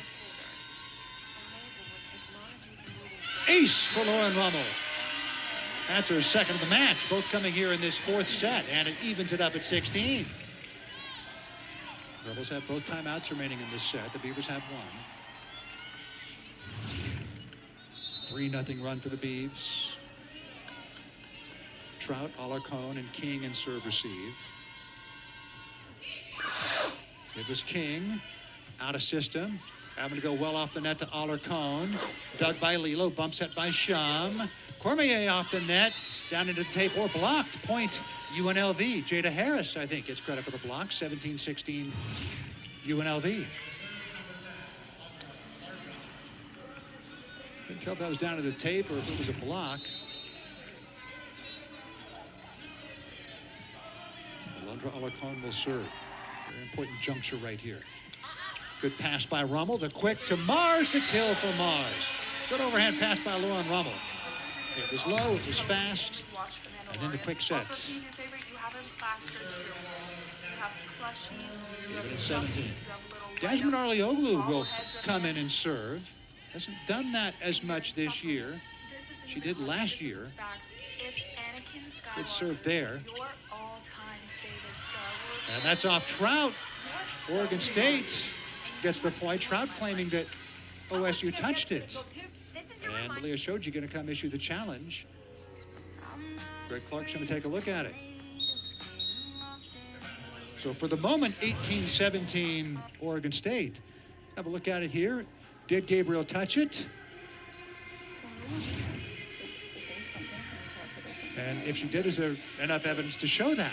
Ace for Lauren Rummel. That's her second of the match, both coming here in this 4th set, and it evens it up at 16. Rebels have both timeouts remaining in this set. The Beavers have 1. 3-0 run for the Beavs. Trout, Alarcon, and King in serve receive. It was King, out of system. Having to go well off the net to Alarcon. Dug by Lilo, bump set by Shum. Cormier off the net, down into the tape or blocked. Point UNLV. Jada Harris, I think, gets credit for the block. 17-16 UNLV. Couldn't tell if that was down to the tape or if it was a block. Alondra Alarcon will serve. Very important juncture right here. Good pass by Rummel. The quick to Mars. The kill for Mars. Good overhand pass by Lauren Rummel. It was low. It was fast. And then the quick set. Even at 17. Jasmine Arleoglu will come in and serve. Hasn't done that as much this year. She did last year. Good serve there. And that's off Trout. Oregon State gets the point. Trout claiming that OSU touched it. And Malia Shoji going to come issue the challenge. Greg Clark's going to take a look at it. So for the moment, 18-17 Oregon State. Have a look at it here. Did Gabriel touch it? And if she did, is there enough evidence to show that?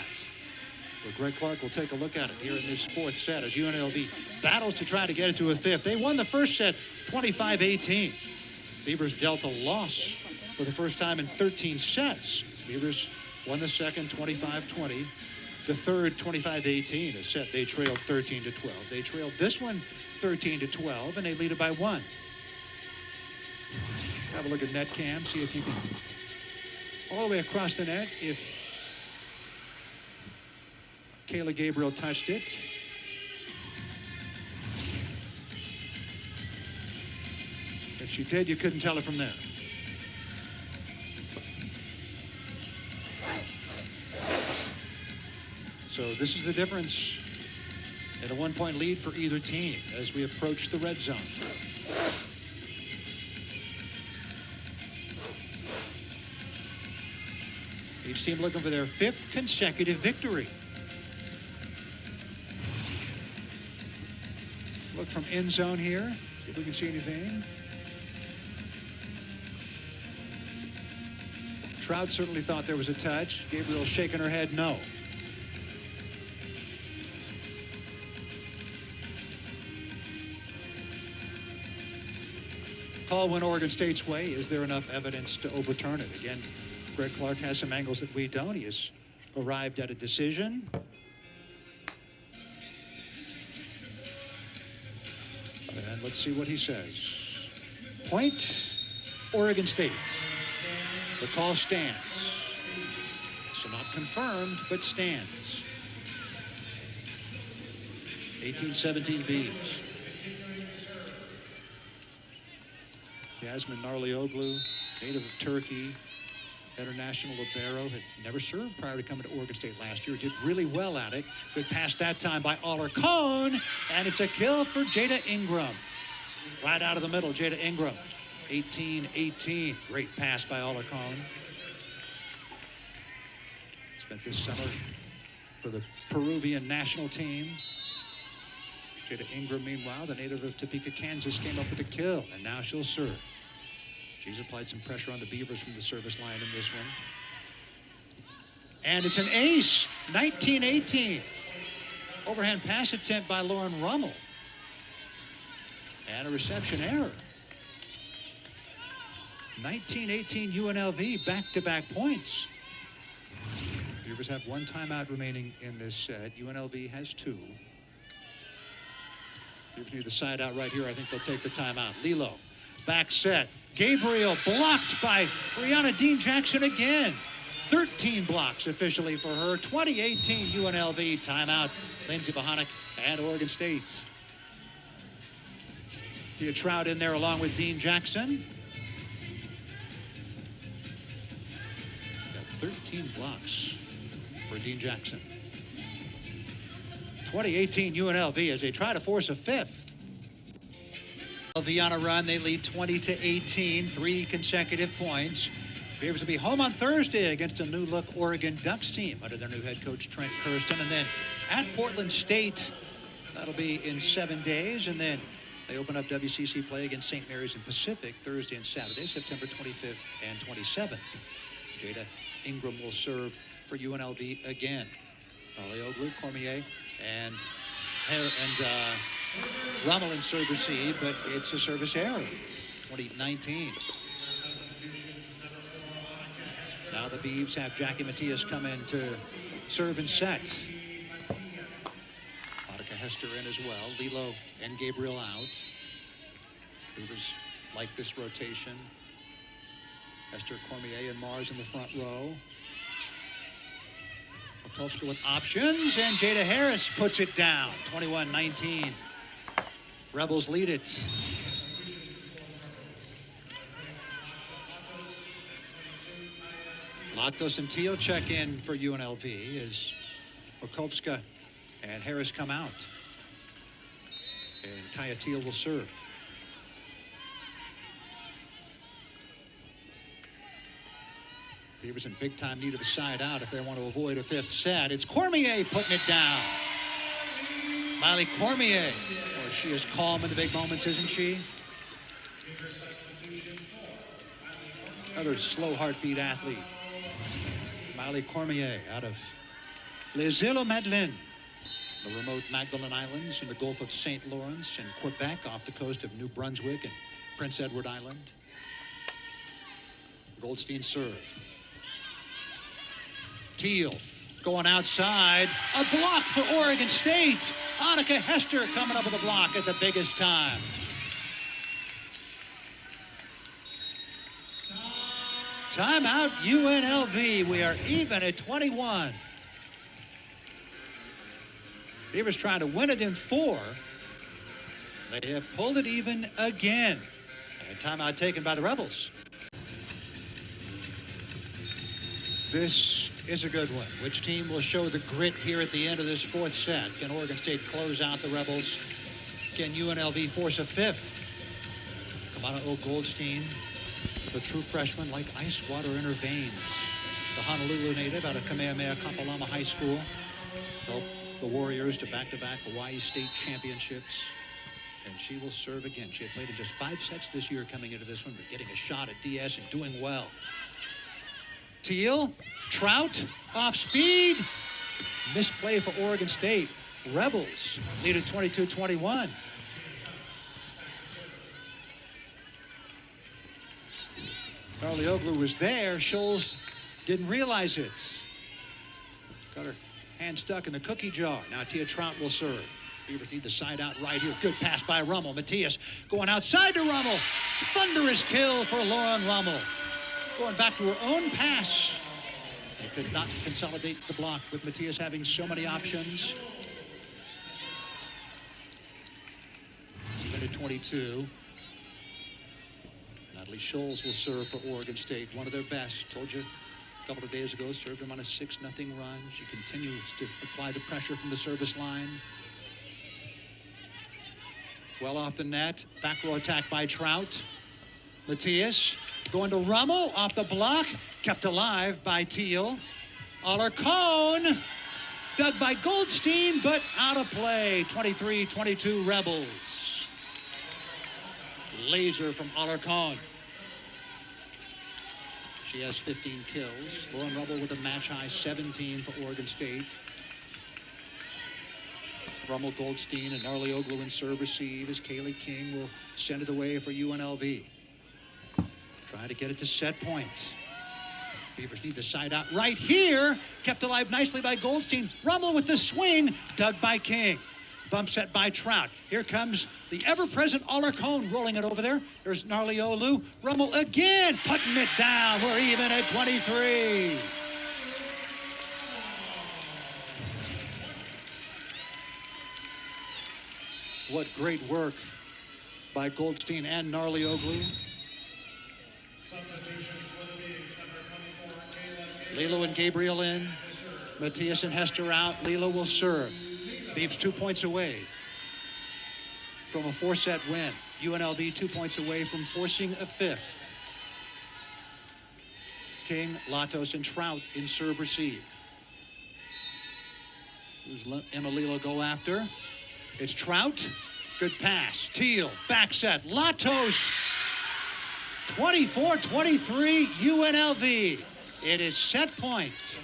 Well, Greg Clark will take a look at it here in this 4th set as UNLV battles to try to get it to a 5th. They won the first set 25-18. Beavers dealt a loss for the first time in 13 sets. Beavers won the second 25-20. The third 25-18, a set they trailed 13-12. They trailed this one 13-12, and they lead it by 1. Have a look at net cam, see if you can all the way across the net if Kayla Gabriel touched it. If she did, you couldn't tell it from there. So this is the difference in a 1-point lead for either team as we approach the red zone. Each team looking for their 5th consecutive victory. Look from end zone here. See if we can see anything. Trout certainly thought there was a touch. Gabriel shaking her head no. Call went Oregon State's way. Is there enough evidence to overturn it? Again, Greg Clark has some angles that we don't. He has arrived at a decision. And let's see what he says. Point, Oregon State. The call stands. So not confirmed, but stands. 18-17 Beavs. Yasmin Narlioglu, native of Turkey, international libero, had never served prior to coming to Oregon State last year. Did really well at it. Good pass that time by Alarcon, and it's a kill for Jada Ingram. Right out of the middle, Jada Ingram. 18-18. Great pass by Alarcon. Spent this summer for the Peruvian national team. Jada Ingram, meanwhile, the native of Topeka, Kansas, came up with a kill, and now she'll serve. She's applied some pressure on the Beavers from the service line in this one. And it's an ace, 19-18. Overhand pass attempt by Lauren Rummel. And a reception error. 19-18 UNLV, back-to-back points. Beavers have one timeout remaining in this set. UNLV has two. Beavers need the side out right here. I think they'll take the timeout. Lilo, back set. Gabriel blocked by Brianna Dean Jackson again. 13 blocks officially for her. 2018 UNLV timeout. Lindsey Bohonic and Oregon State. Tia Trout in there along with Dean Jackson. Got 13 blocks for Dean Jackson. 2018 UNLV as they try to force a fifth. UNLV on a run, they lead 20-18, 3 consecutive points. Beavers will be home on Thursday against a new-look Oregon Ducks team under their new head coach Trent Kirsten, and then at Portland State, that'll be in 7 days, and then they open up WCC play against St. Mary's and Pacific Thursday and Saturday, September 25th and 27th. Jada Ingram will serve for UNLV again. Narlioglu, Cormier, and Rummel in serve receive, but it's a service error. 2019. Now the Beavs have Jackie Matias come in to serve and set. Monica Hester in as well. Lilo and Gabriel out. Beavers like this rotation. Hester, Cormier, and Mars in the front row. Tulsa with options, and Jada Harris puts it down. 21-19. Rebels lead it. Latos and Teal check in for UNLV as Okovska and Harris come out. And Kaya Teal will serve. Beavers in big-time need of a side out if they want to avoid a fifth set. It's Cormier putting it down. Miley Cormier. Boy, she is calm in the big moments, isn't she? Another slow heartbeat athlete. Miley Cormier out of Les Îles Madeleines, the remote Magdalen Islands in the Gulf of St. Lawrence and Quebec off the coast of New Brunswick and Prince Edward Island. Goldstein serve. Teal going outside. A block for Oregon State. Annika Hester coming up with a block at the biggest time. Timeout UNLV. We are even at 21. Beavers trying to win it in 4. They have pulled it even again. And timeout taken by the Rebels. This is a good one. Which team will show the grit here at the end of this 4th set? Can Oregon State close out the Rebels? Can UNLV force a 5th? Kamana O. Goldstein, the true freshman like ice water in her veins. The Honolulu native out of Kamehameha Kapalama High School. Helped the Warriors to back-to-back Hawaii State championships. And she will serve again. She had played in just 5 sets this year coming into this one, but getting a shot at DS and doing well. Teal, Trout, off speed. Misplay for Oregon State. Rebels lead at 22-21. Narlioglu was there. Scholes didn't realize it. Got her hand stuck in the cookie jar. Now Tia Trout will serve. Beavers need the side out right here. Good pass by Rummel. Matthias going outside to Rummel. Thunderous kill for Lauren Rummel. Going back to her own pass. They could not consolidate the block with Matthias having so many options. Minute 22. Natalie Scholes will serve for Oregon State. One of their best. Told you a couple of days ago, served them on a 6-0 run. She continues to apply the pressure from the service line. Well off the net. Back row attack by Trout. Matthias going to Rummel off the block. Kept alive by Teal. Alarcon dug by Goldstein, but out of play. 23-22 Rebels. Laser from Alarcon. She has 15 kills. Lauren Rummel with a match-high 17 for Oregon State. Rummel, Goldstein, and Narlioglu in serve receive as Kaylee King will send it away for UNLV. Trying to get it to set point. Beavers need the side out right here. Kept alive nicely by Goldstein. Rummel with the swing, dug by King. Bump set by Trout. Here comes the ever-present Alarcon rolling it over there. There's Narlioglu. Rummel again, putting it down. We're even at 23. What great work by Goldstein and Narlioglu. Lilo and Gabriel in. Matthias and Hester out. Lilo will serve. Beavs 2 points away from a 4-set win. UNLV 2 points away from forcing a 5th. King, Latos, and Trout in serve receive. Who's Emma Lilo go after? It's Trout. Good pass. Teal. Back set. Latos. 24-23 UNLV. It is set point.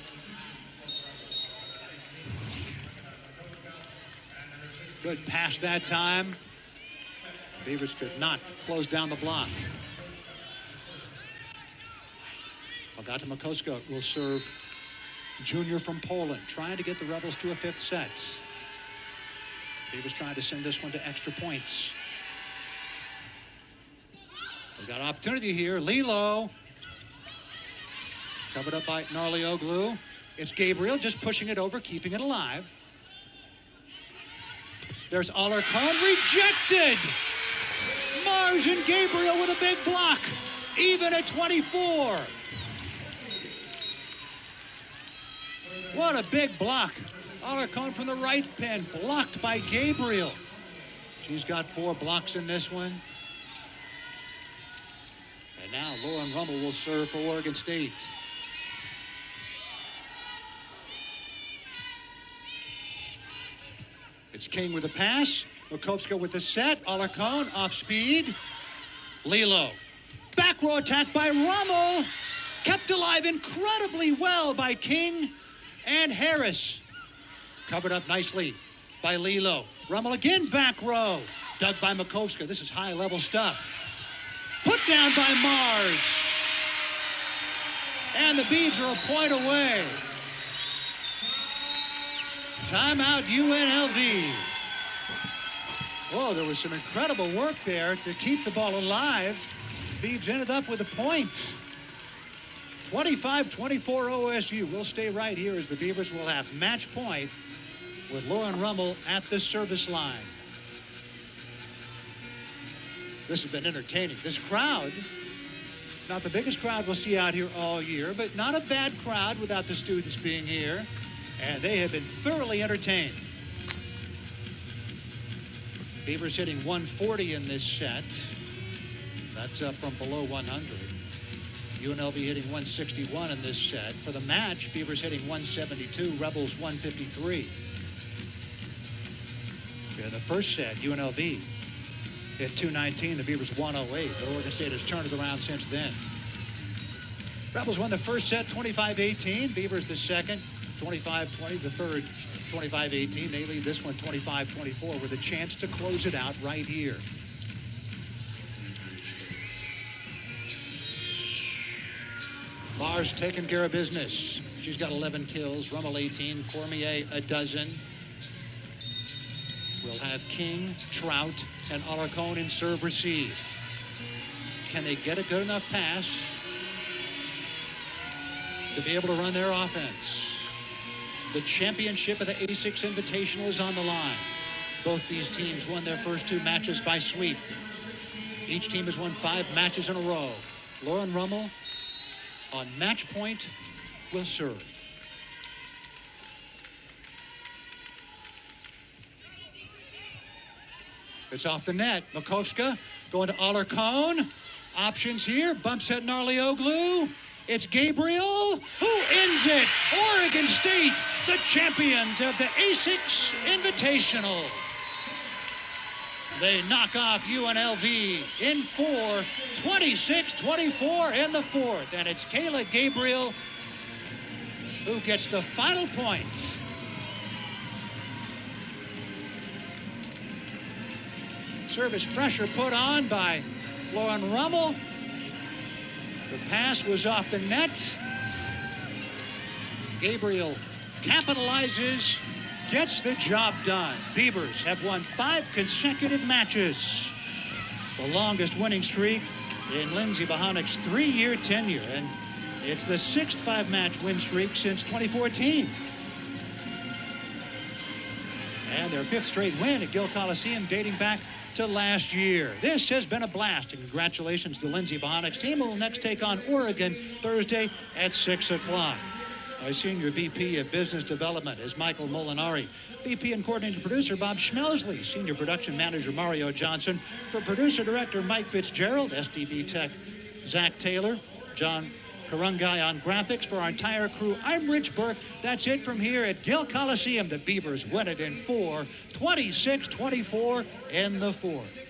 Good pass that time. Beavers could not close down the block. Agata Makoska will serve. Junior from Poland, trying to get the Rebels to a 5th set. Beavers trying to send this one to extra points. They got opportunity here. Lilo. Covered up by Narlioglu. It's Gabriel just pushing it over, keeping it alive. There's Alarcon, rejected. Mars and Gabriel with a big block. Even at 24. What a big block. Alarcon from the right pin, blocked by Gabriel. She's got 4 blocks in this one. And now Lauren Rummel will serve for Oregon State. It's King with a pass. Makovska with the set. Alarcon off speed. Lilo. Back row attack by Rummel. Kept alive incredibly well by King and Harris. Covered up nicely by Lilo. Rummel again back row. Dug by Makovska. This is high-level stuff. Put down by Mars. And the Beavs are a point away. Timeout UNLV. Whoa, there was some incredible work there to keep the ball alive. Beavs ended up with a point. 25-24 OSU. We'll stay right here as the Beavers will have match point with Lauren Rummel at the service line. This has been entertaining. This crowd, not the biggest crowd we'll see out here all year, but not a bad crowd without the students being here. And they have been thoroughly entertained. Beavers hitting 140 in this set. That's up from below 100. UNLV hitting 161 in this set. For the match, Beavers hitting 172, Rebels 153. In the first set, UNLV hit 219, the Beavers 108. But Oregon State has turned it around since then. Rebels won the first set 25-18. Beavers the second 25-20. The third 25-18. They lead this one 25-24 with a chance to close it out right here. Barr's taking care of business. She's got 11 kills. Rummel 18. Cormier a dozen. We'll have King, Trout, and Alarcon in serve receive. Can they get a good enough pass to be able to run their offense? The championship of the A6 Invitational is on the line. Both these teams won their first 2 matches by sweep. Each team has won 5 matches in a row. Lauren Rummel on match point will serve. It's off the net. Makovska going to Alarcon. Options here. Bumps at Narlioglu. It's Gabriel who ends it. Oregon State, the champions of the A6 Invitational. They knock off UNLV in 4, 26-24 in the fourth. And it's Kayla Gabriel who gets the final point. Service pressure put on by Lauren Rummel. The pass was off the net. Gabriel capitalizes, gets the job done. Beavers have won 5 consecutive matches. The longest winning streak in Lindsey Bohanek's 3-year tenure. And it's the 6th 5-match win streak since 2014. And their 5th straight win at Gill Coliseum dating back to last year. This has been a blast, and congratulations to Lindsey Bohanek's team, who will next take on Oregon Thursday at 6 o'clock. Our Senior VP of Business Development is Michael Molinari. VP and Coordinating Producer Bob Schmelsley. Senior Production Manager Mario Johnson. For Producer Director Mike Fitzgerald. SDB Tech Zach Taylor. John Karungai on graphics. For our entire crew, I'm Rich Burke. That's it from here at Gill Coliseum. The Beavers win it in 4, 26-24 in the fourth.